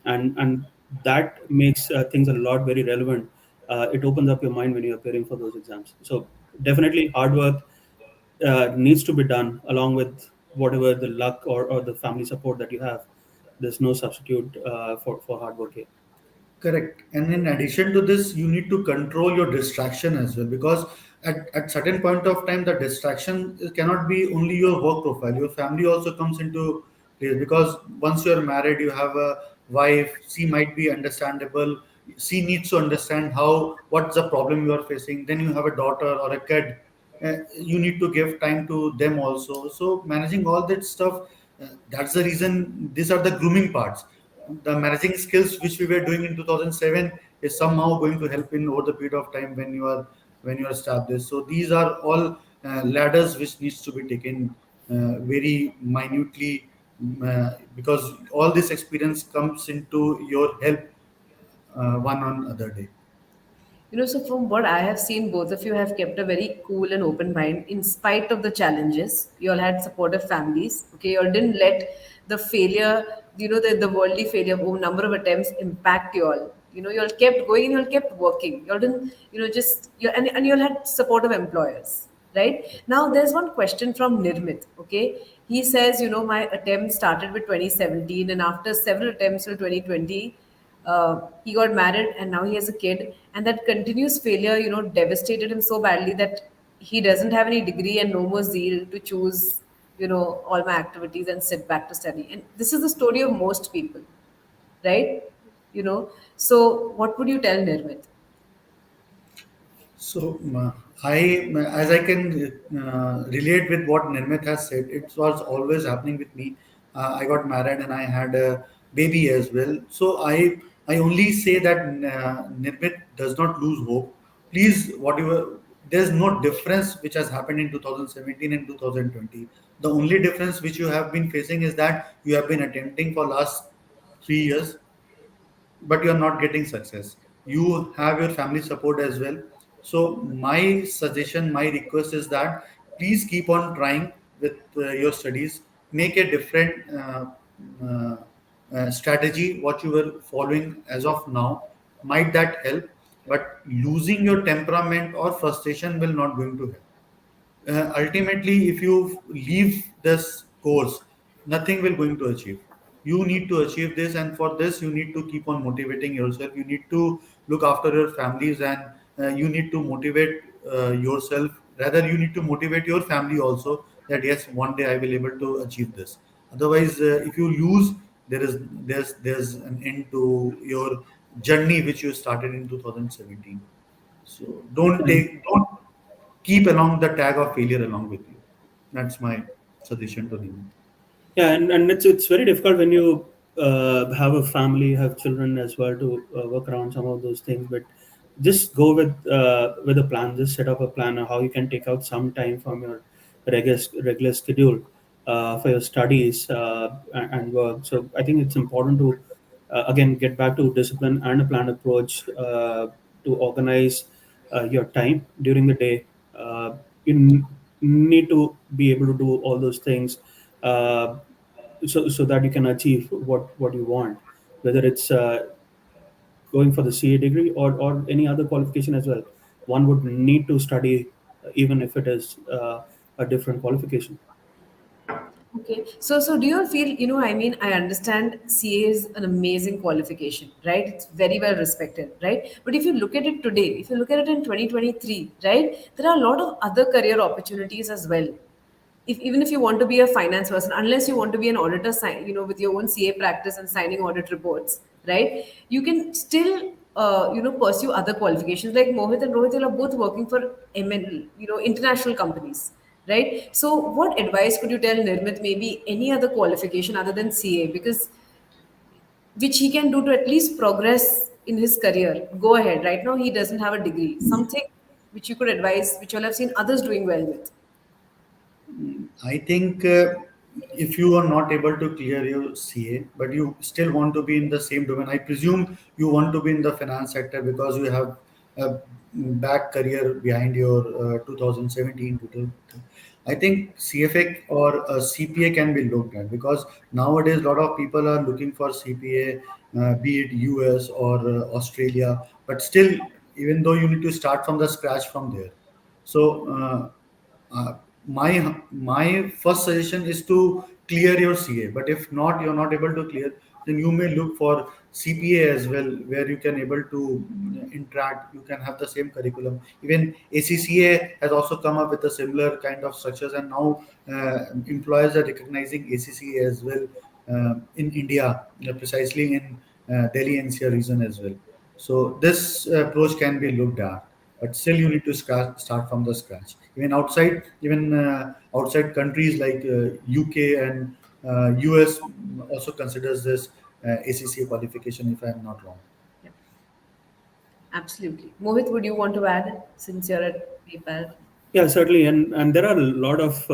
S2: and that makes things a lot very relevant. It opens up your mind when you're preparing for those exams. So definitely hard work needs to be done, along with whatever the luck or the family support that you have. There's no substitute for hard work here.
S3: Correct. And in addition to this, you need to control your distraction as well, because at certain point of time, the distraction cannot be only your work profile. Your family also comes into place, because once you're married, you have a wife. She might be understandable. She needs to understand how what's the problem you are facing. Then you have a daughter or a kid. You need to give time to them also. So managing all that stuff, that's the reason these are the grooming parts. The managing skills which we were doing in 2007 is somehow going to help in over the period of time when you are established. So these are all ladders which needs to be taken very minutely, because all this experience comes into your help one on other day.
S1: So from what I have seen, both of you have kept a very cool and open mind in spite of the challenges. You all had supportive families. Okay, you all didn't let the failure, the worldly failure, number of attempts impact you all. You all kept going and you all kept working. You all didn't, just and you all had supportive employers. Right now, there's one question from Nirmit. Okay, he says, my attempt started with 2017, and after several attempts till 2020, he got married and now he has a kid, and that continuous failure devastated him so badly that he doesn't have any degree and no more zeal to choose all my activities and sit back to study. And this is the story of most people, right? So what would you tell Nirmit?
S3: So, as I can relate with what Nirmit has said, it was always happening with me. I got married and I had a baby as well. So, I only say that Nirmit does not lose hope. Please, whatever, there's no difference which has happened in 2017 and 2020. The only difference which you have been facing is that you have been attempting for last 3 years, but you're not getting success. You have your family support as well. So my suggestion, my request is that please keep on trying with your studies. Make a different uh, strategy what you were following as of now. Might that help? But losing your temperament or frustration will not going to help. Ultimately, if you leave this course, nothing will going to achieve. You need to achieve this, and for this you need to keep on motivating yourself. You need to look after your families, and you need to motivate yourself. Rather, you need to motivate your family also, that yes, one day I will able to achieve this. Otherwise, if you lose, there's an end to your journey which you started in 2017. So don't keep along the tag of failure along with you. That's my suggestion to him.
S2: Yeah, and it's very difficult when you have a family, have children as well, to work around some of those things. But just go with a plan. Just set up a plan on how you can take out some time from your regular schedule for your studies and work. So I think it's important to again get back to discipline and a planned approach to organize your time during the day. You need to be able to do all those things. So that you can achieve what you want, whether it's going for the CA degree or any other qualification as well. One would need to study, even if it is a different qualification.
S1: Okay. So do you feel, I mean, I understand CA is an amazing qualification, right? It's very well respected, right? But if you look at it today, if you look at it in 2023, right, there are a lot of other career opportunities as well. Even if you want to be a finance person, unless you want to be an auditor, with your own CA practice and signing audit reports, right? You can still, pursue other qualifications. Like Mohit and Rohit are both working for international companies, right? So, what advice could you tell Nirmit? Maybe any other qualification other than CA, because which he can do to at least progress in his career. Go ahead. Right now, he doesn't have a degree. Something which you could advise, which you'll have seen others doing well with.
S3: I think if you are not able to clear your CA, but you still want to be in the same domain, I presume you want to be in the finance sector because you have a back career behind your 2017 to I think CFA or CPA can be looked at, because nowadays a lot of people are looking for CPA, be it US or Australia, but still, even though you need to start from the scratch from there. So uh, my first suggestion is to clear your CA. But if not, you're not able to clear, then you may look for CPA as well, where you can able to interact. You can have the same curriculum. Even ACCA has also come up with a similar kind of structures, and now employers are recognizing ACCA as well in India, precisely in Delhi NCR region as well. So this approach can be looked at, but still you need to start from the scratch. Even outside countries like UK and US also considers this ACCA qualification, if I am not wrong.
S1: Yeah, absolutely. Mohit, would you want to add since you're at PayPal?
S2: Yeah, certainly, and there are a lot of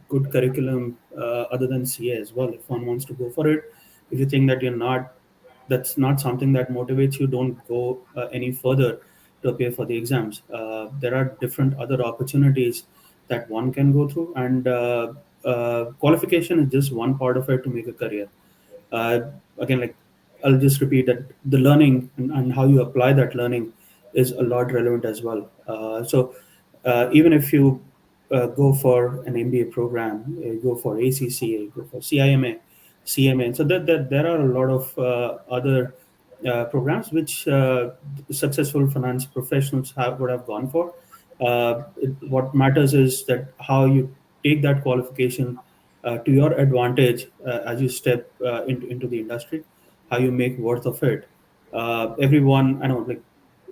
S2: good curriculum other than CA as well. If one wants to go for it, if you think that that's not something that motivates you, don't go any further to appear for the exams. There are different other opportunities that one can go through, and qualification is just one part of it to make a career. uh, Again, like, I'll just repeat that the learning and how you apply that learning is a lot relevant as well. Even if you go for an MBA program, go for ACCA, go for CIMA, CMA, so that there are a lot of other programs which successful finance professionals would have gone for. What matters is that how you take that qualification to your advantage as you step into the industry, how you make worth of it. Everyone, I know, like,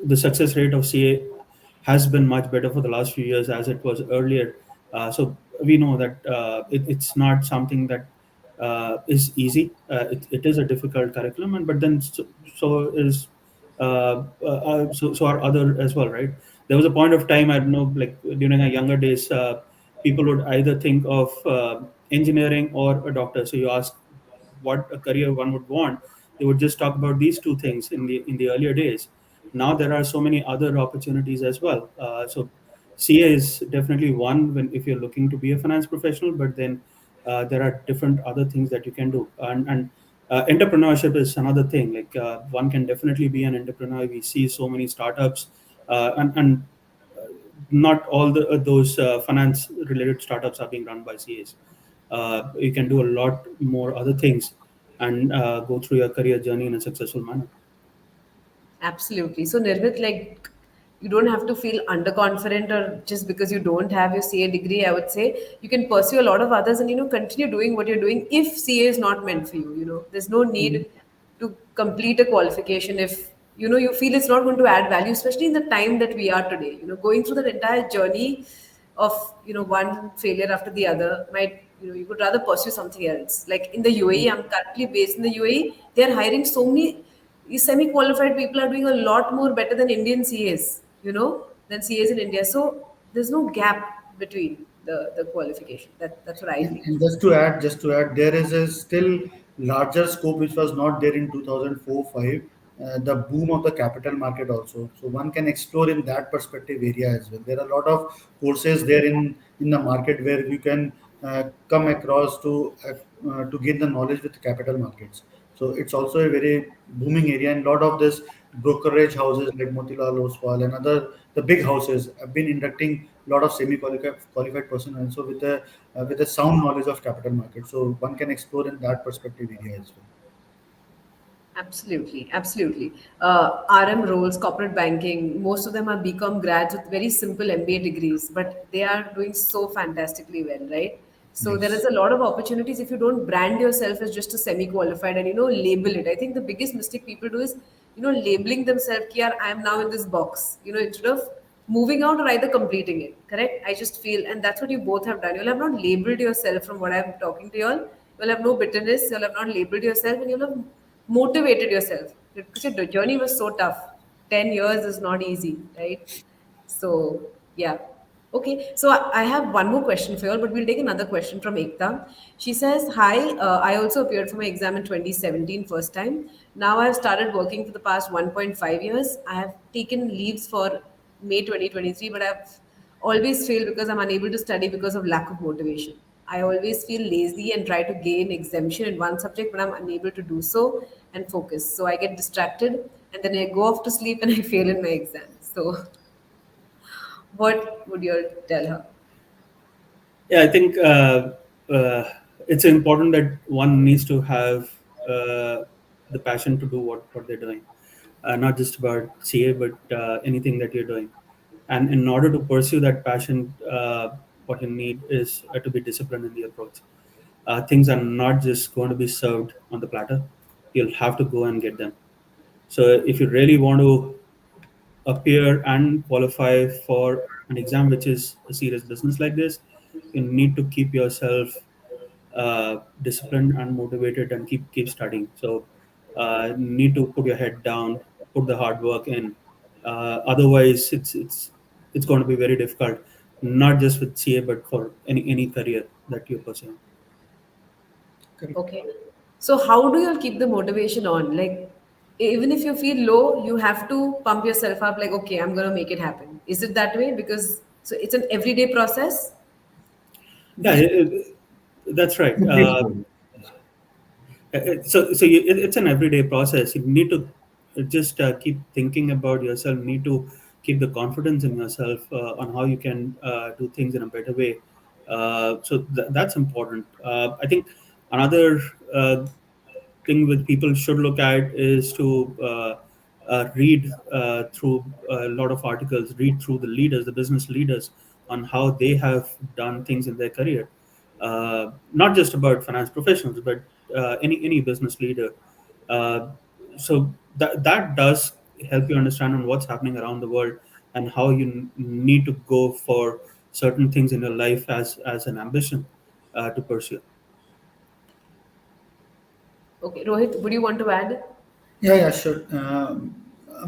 S2: the success rate of CA has been much better for the last few years as it was earlier. So we know that it's not something that is easy. It is a difficult curriculum, and but then so is so are other as well, right? There was a point of time, I don't know, like during our younger days, people would either think of engineering or a doctor. So you ask what a career one would want, they would just talk about these two things in the earlier days. Now there are so many other opportunities as well. So CA is definitely one when if you're looking to be a finance professional, but then there are different other things that you can do, and entrepreneurship is another thing. Like, one can definitely be an entrepreneur. We see so many startups, and not all those finance related startups are being run by CAs. You can do a lot more other things and go through your career journey in a successful manner.
S1: Absolutely. So, Nirvit, like, you don't have to feel underconfident or just because you don't have your CA degree. I would say you can pursue a lot of others and, continue doing what you're doing if CA is not meant for you. There's no need to complete a qualification if, you feel it's not going to add value, especially in the time that we are today. Going through that entire journey of, one failure after the other might, you would rather pursue something else. Like in the UAE, I'm currently based in the UAE, they're hiring so many these semi-qualified people are doing a lot more better than Indian CAs, than CAs in India. So there's no gap between the qualification. That's what I feel.
S3: And just to add, there is a still larger scope which was not there in 2004-5. The boom of the capital market also. So one can explore in that perspective area as well. There are a lot of courses there in the market where you can come across to gain the knowledge with capital markets. So it's also a very booming area, and a lot of this brokerage houses like Motilal Oswal and other the big houses have been inducting a lot of semi-qualified person also with a sound knowledge of capital market. So one can explore in that perspective area as well.
S1: Absolutely, absolutely. RM roles, corporate banking, most of them are BCom grads with very simple MBA degrees, but they are doing so fantastically well, right? So there is
S3: Yes.
S1: a lot of opportunities if you don't brand yourself as just a semi-qualified and label it. I think the biggest mistake people do is labeling themselves. Yeah, I am now in this box. Instead of moving out or either completing it. Correct? I just feel, and that's what you both have done. You'll have not labeled yourself from what I'm talking to you all. You'll have no bitterness. You'll have not labeled yourself, and you'll have motivated yourself because your journey was so tough. 10 years is not easy, right? So yeah. Okay, so I have one more question for you all, but we'll take another question from Ekta. She says, "Hi, I also appeared for my exam in 2017, first time. Now I've started working for the past 1.5 years. I have taken leaves for May 2023, but I've always fail because I'm unable to study because of lack of motivation. I always feel lazy and try to gain exemption in one subject, but I'm unable to do so and focus. So I get distracted and then I go off to sleep and I fail in my exams. So, what would you tell her?
S2: Yeah, I think uh, it's important that one needs to have the passion to do what they're doing, not just about CA, but anything that you're doing. And in order to pursue that passion, what you need is to be disciplined in the approach. Things are not just going to be served on the platter. You'll have to go and get them. So if you really want to appear and qualify for an exam which is a serious business like this, you need to keep yourself disciplined and motivated and keep studying. So need to put your head down, put the hard work in. Otherwise, it's going to be very difficult, not just with CA but for any career that you're pursuing.
S3: Correct.
S1: Okay. So how do you keep the motivation on? Like, even if you feel low, you have to pump yourself up. Like, okay, I'm gonna make it happen. Is it that way? Because so it's an everyday process.
S2: Yeah,
S3: We
S2: that's right.
S3: Please go ahead.
S2: It's an everyday process. You need to just keep thinking about yourself. Need to keep the confidence in yourself on how you can do things in a better way. That's important. I think another thing with people should look at is to read through a lot of articles, read through the leaders, the business leaders, on how they have done things in their career. Not just about finance professionals, but any business leader. Uh, that does help you understand on what's happening around the world and how you need to go for certain things in your life as an ambition to pursue.
S1: Okay, Rohit, would you want to add?
S3: Yeah, yeah, sure.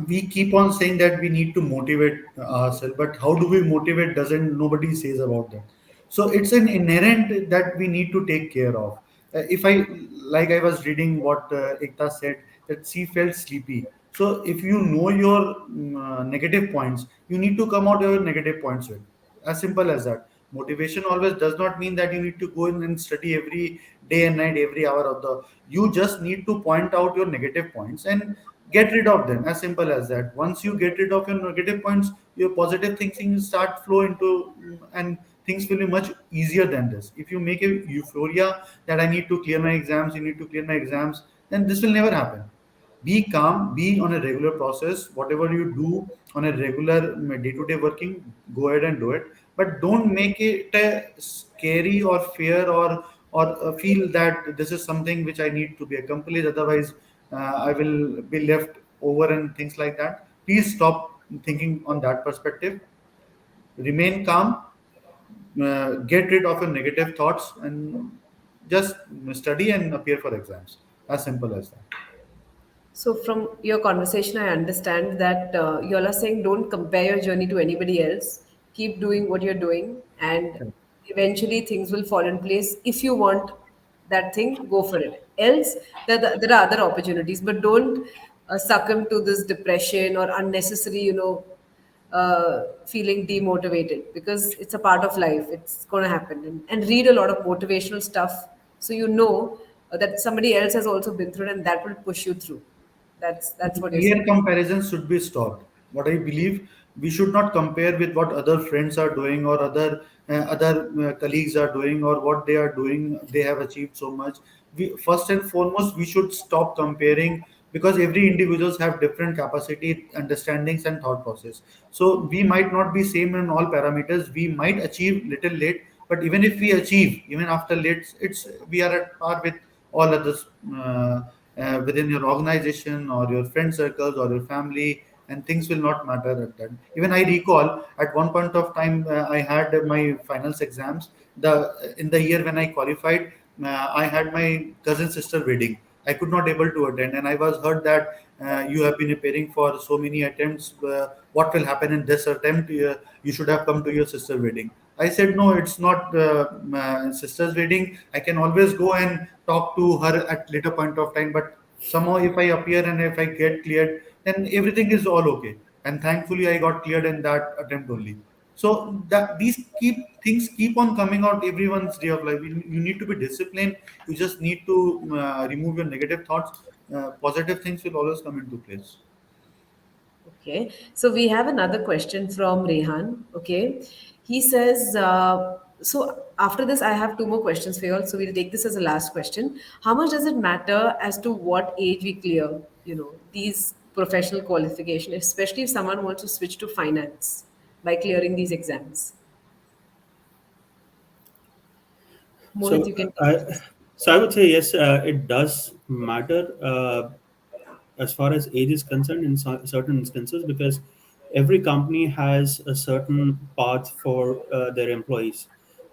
S3: We keep on saying that we need to motivate ourselves, but how do we motivate? Doesn't nobody says about that. So it's an inherent that we need to take care of. If I like, I was reading what Ekta said that she felt sleepy. So if you know your negative points, you need to come out your negative points with. As simple as that. Motivation always does not mean that you need to go in and study every day and night, every hour of the. You just need to point out your negative points and get rid of them. As simple as that. Once you get rid of your negative points, your positive thinking start flow into, and things will be much easier than this. If you make a euphoria that I need to clear my exams, you need to clear my exams, then this will never happen. Be calm, be on a regular process. Whatever you do on a regular day-to-day working, go ahead and do it, but don't make it scary or fear, or feel that this is something which I need to be accomplished, otherwise I will be left over and things like that. Please stop thinking on that perspective. Remain calm, get rid of your negative thoughts, and just study and appear for exams. As simple as that.
S1: So, from your conversation, I understand that you all are saying don't compare your journey to anybody else. Keep doing what you're doing, and eventually things will fall in place. If you want that thing, go for it. Else, there are other opportunities, but don't succumb to this depression or unnecessary, feeling demotivated because it's a part of life. It's going to happen. And read a lot of motivational stuff so you know that somebody else has also been through it and that will push you through. That's what you're
S3: Peer
S1: saying.
S3: comparisons should be stopped. What I believe, we should not compare with what other friends are doing, or other colleagues are doing, or what they are doing. They have achieved so much. We first and foremost we should stop comparing, because every individuals have different capacity, understandings, and thought process. So we might not be same in all parameters. We might achieve little late, but even if we achieve, even after late, it's we are at par with all others. Within your organization or your friend circles or your family, and things will not matter at that. Even I recall at one point of time, I had my finals exams. In the year when I qualified, I had my cousin sister wedding. I could not able to attend, and I was heard that you have been preparing for so many attempts. What will happen in this attempt? You should have come to your sister wedding. I said, no, it's not my sister's wedding. I can always go and talk to her at later point of time. But somehow, if I appear and if I get cleared, then everything is all okay. And thankfully, I got cleared in that attempt only. So that these keep things keep on coming out everyone's day of life. You need to be disciplined. You just need to remove your negative thoughts. Positive things will always come into place.
S1: Okay, so we have another question from Rehan. Okay, he says, so after this, I have two more questions for you all. So we'll take this as a last question. How much does it matter as to what age we clear, these professional qualification, especially if someone wants to switch to finance by clearing these exams? Mohit,
S2: So
S1: you can take
S2: I
S1: this.
S2: so I would say yes, it does matter as far as age is concerned in certain instances, because every company has a certain path for their employees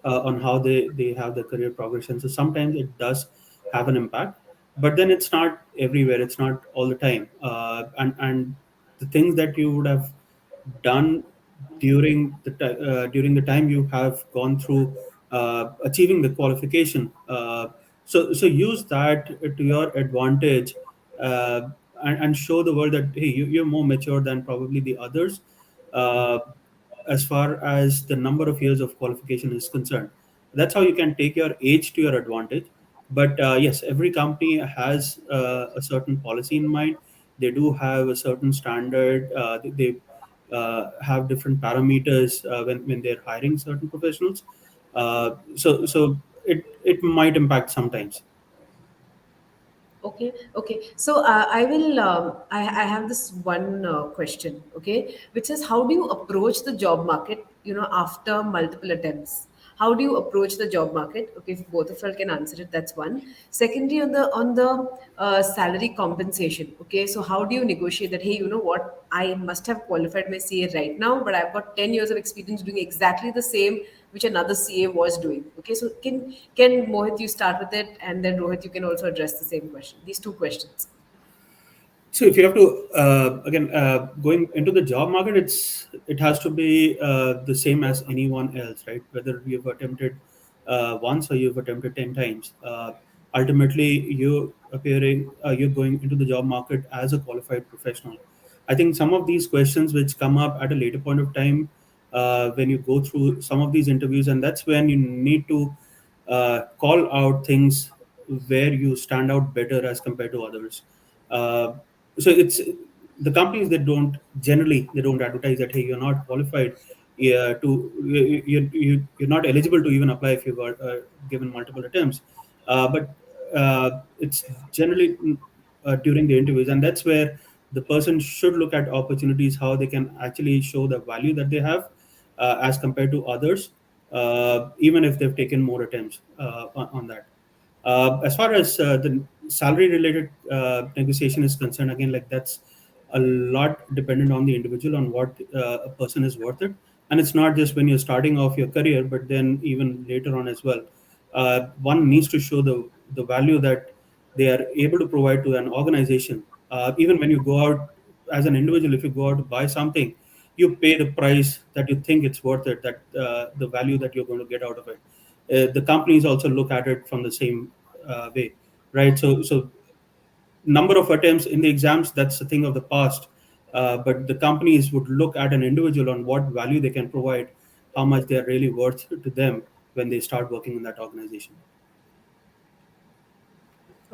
S2: on how they have the career progression. So sometimes it does have an impact, but then it's not everywhere. It's not all the time, and the things that you would have done during the time you have gone through achieving the qualification. So use that to your advantage, uh, and show the world that hey, you're more mature than probably the others, uh, as far as the number of years of qualification is concerned. That's how you can take your age to your advantage. But yes, every company has a certain policy in mind. They do have a certain standard. They have different parameters when they're hiring certain professionals. So it might impact sometimes.
S1: Okay, okay. So I will. I have this one question. Okay, which is how do you approach the job market? After multiple attempts, how do you approach the job market? Okay, if both of you can answer it, that's one. Secondly, on the salary compensation. Okay, so how do you negotiate that? Hey, you know what? I must have qualified my CA right now, but I've got 10 years of experience doing exactly the same which another CA was doing. Okay, so can Mohit you start with it, and then Rohit you can also address the same question. These two questions.
S2: So if you have to again going into the job market, it has to be the same as anyone else, right? Whether you've attempted once or you've attempted 10 times. Ultimately, you're going into the job market as a qualified professional. I think some of these questions which come up at a later point of time when you go through some of these interviews, and that's when you need to call out things where you stand out better as compared to others. Uh, so it's the companies that don't generally they don't advertise that hey, you're not qualified, yeah, you're not eligible to even apply if you got given multiple attempts. But it's generally during the interviews, and that's where the person should look at opportunities, how they can actually show the value that they have as compared to others, even if they've taken more attempts on that. As far as the salary related negotiation is concerned, again, like that's a lot dependent on the individual, on what a person is worth it. And it's not just when you're starting off your career, but then even later on as well. One needs to show the value that they are able to provide to an organization. Even when you go out as an individual, if you go out to buy something, you pay the price that you think it's worth it, that the value that you're going to get out of it. The companies also look at it from the same way, right? So number of attempts in the exams, that's a thing of the past. But the companies would look at an individual on what value they can provide, how much they are really worth to them when they start working in that organization.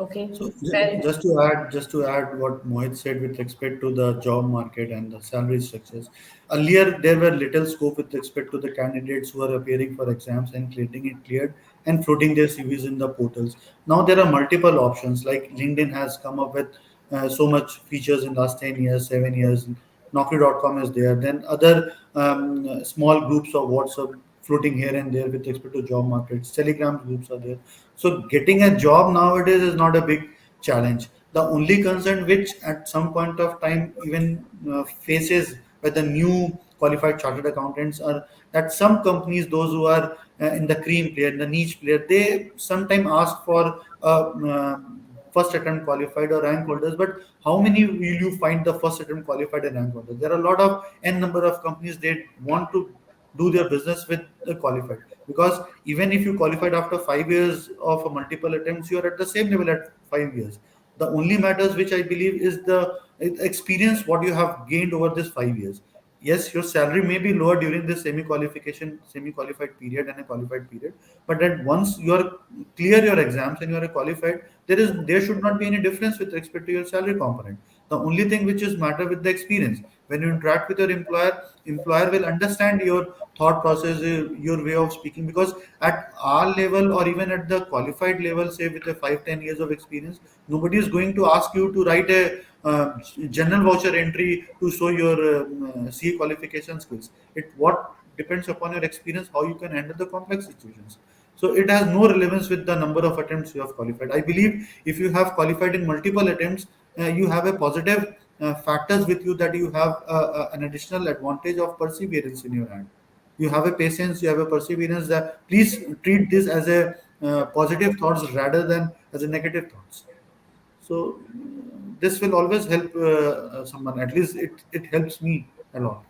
S1: Okay,
S3: So
S1: fair enough.
S3: just to add what Mohit said with respect to the job market and the salary structures. Earlier, there were little scope with respect to the candidates who are appearing for exams and getting it cleared and floating their CVs in the portals. Now there are multiple options. Like LinkedIn has come up with so much features in last 10 years, 7 years. Naukri.com is there. Then other small groups of WhatsApp floating here and there with respect to job markets. Telegram groups are there. So getting a job nowadays is not a big challenge. The only concern which at some point of time even faces by the new qualified chartered accountants are that some companies, those who are in the cream player, the niche player, they sometimes ask for first attempt qualified or rank holders. But how many will you find the first attempt qualified and rank holders? There are a lot of n number of companies they want to do their business with the qualified, because even if you qualified after 5 years of a multiple attempts, you are at the same level at 5 years. The only matters which I believe is the experience what you have gained over this 5 years. yes, your salary may be lower during this semi-qualified period and a qualified period, but that once you are clear your exams and you are qualified, there should not be any difference with respect to your salary component. The only thing which is matter with the experience. When you interact with your employer will understand your thought process, your way of speaking, because at our level or even at the qualified level, say with a 5-10 years of experience, nobody is going to ask you to write a general voucher entry to show your CA qualification skills. It what depends upon your experience, how you can handle the complex situations. So it has no relevance with the number of attempts you have qualified. I believe if you have qualified in multiple attempts, you have a positive factors with you, that you have an additional advantage of perseverance in your hand. You have a patience, you have a perseverance. That please treat this as a positive thoughts rather than as a negative thoughts. So this will always help someone. At least it helps me a lot.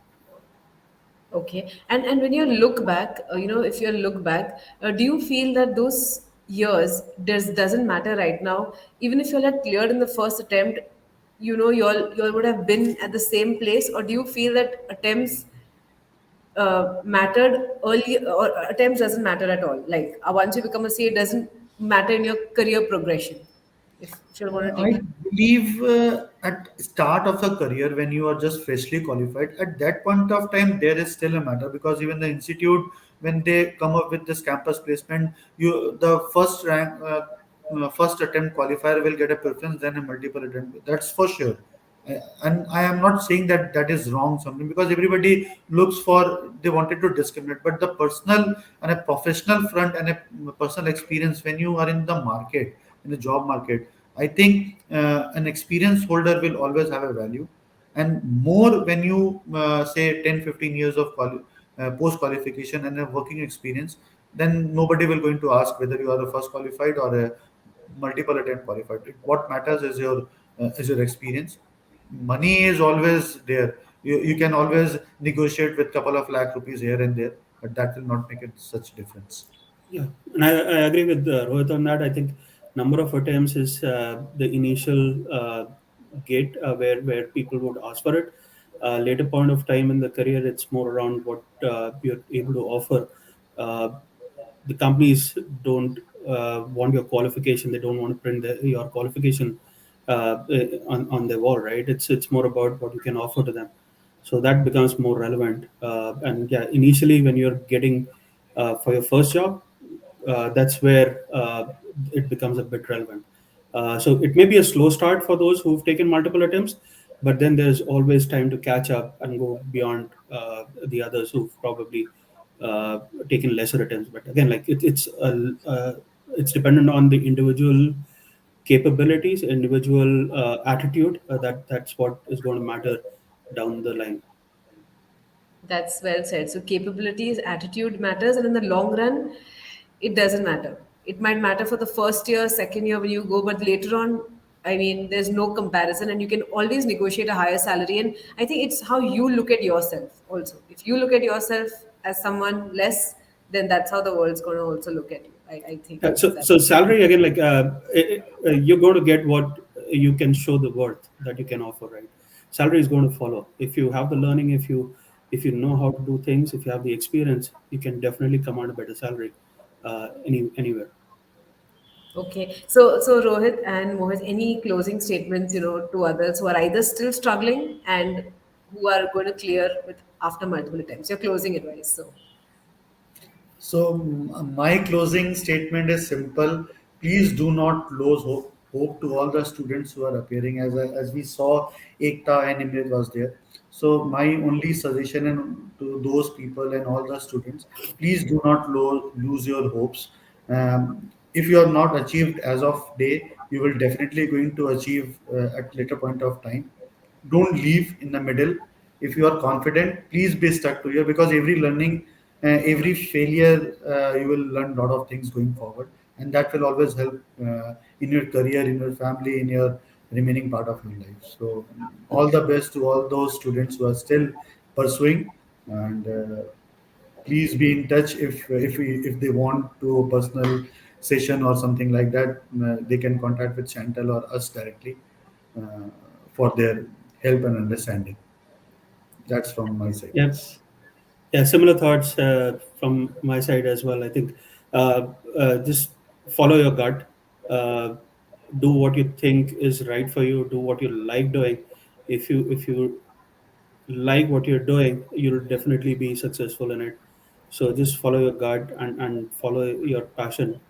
S1: Okay. And when you look back, if you look back, do you feel that those years doesn't matter right now? Even if you had cleared in the first attempt, you all would have been at the same place, or do you feel that attempts mattered early, or attempts doesn't matter at all? Like once you become a CA, it doesn't matter in your career progression. If you're going to
S3: I
S1: take it.
S3: believe at start of the career when you are just freshly qualified, at that point of time there is still a matter, because even the institute, when they come up with this campus placement, you the first attempt qualifier will get a preference than a multiple attempt. That's for sure. And I am not saying that that is wrong something, because everybody looks for, they wanted to discriminate, but the personal and a professional front and a personal experience when you are in the market, in the job market, I think an experience holder will always have a value, and more when you say 10-15 years of post qualification and a working experience, then nobody will going to ask whether you are a first qualified or a multiple attempt qualified. What matters is your experience. Money is always there. You can always negotiate with couple of lakh rupees here and there, but that will not make it such difference.
S2: Yeah, and I agree with Rohit on that. I think number of attempts is the initial gate where people would ask for it. Later point of time in the career, it's more around what you're able to offer. Uh, the companies don't want your qualification. They don't want to print your qualification on their wall, right? It's more about what you can offer to them. So that becomes more relevant. And yeah, initially when you're getting for your first job, that's where it becomes a bit relevant. So it may be a slow start for those who've taken multiple attempts, but then there's always time to catch up and go beyond the others who've probably taken lesser attempts. But again, like it's dependent on the individual capabilities, individual attitude. That's what is going to matter down the line.
S1: That's well said. So capabilities, attitude matters, and in the long run, it doesn't matter. It might matter for the first year, second year when you go, but later on, I mean, there's no comparison, and you can always negotiate a higher salary. And I think it's how you look at yourself also. If you look at yourself as someone less, then that's how the world's going to also look at you. I think
S2: So salary again, like you're going to get what you can show the worth that you can offer, right? Salary is going to follow. If you have the learning, if you know how to do things, if you have the experience, you can definitely command a better salary anywhere.
S1: Okay. So Rohit and Mohit, any closing statements, to others who are either still struggling and who are going to clear with after multiple attempts? Your closing advice. So
S3: So, my closing statement is simple. Please do not lose hope to all the students who are appearing. As we saw, Ekta and Imrit was there. So, my only suggestion to those people and all the students, please do not lose your hopes. If you are not achieved as of day, you will definitely going to achieve at later point of time. Don't leave in the middle. If you are confident, please be stuck to you, because every learning, every failure, you will learn a lot of things going forward, and that will always help in your career, in your family, in your remaining part of your life. So all the best to all those students who are still pursuing, and please be in touch. If they want to a personal session or something like that, they can contact with Chantal or us directly uh, for their help and understanding. That's from my side.
S2: Yeah, yeah, similar thoughts from my side as well. I think just follow your gut. Uh, do what you think is right for you. Do what you like doing. If you like what you're doing, you'll definitely be successful in it. So just follow your gut and follow your passion.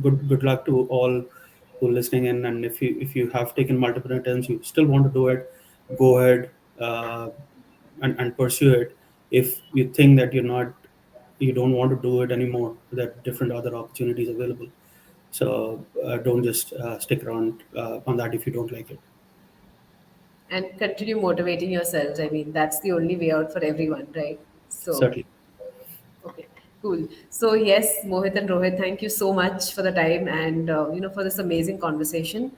S2: Good luck to all who are listening in. And if you have taken multiple attempts, you still want to do it, go ahead and pursue it. If you think that you don't want to do it anymore, there are different other opportunities available. So don't just stick around on that if you don't like it.
S1: And continue motivating yourselves. I mean, that's the only way out for everyone, right? So,
S2: Certainly.
S1: okay, cool. So yes, Mohit and Rohit, thank you so much for the time and for this amazing conversation.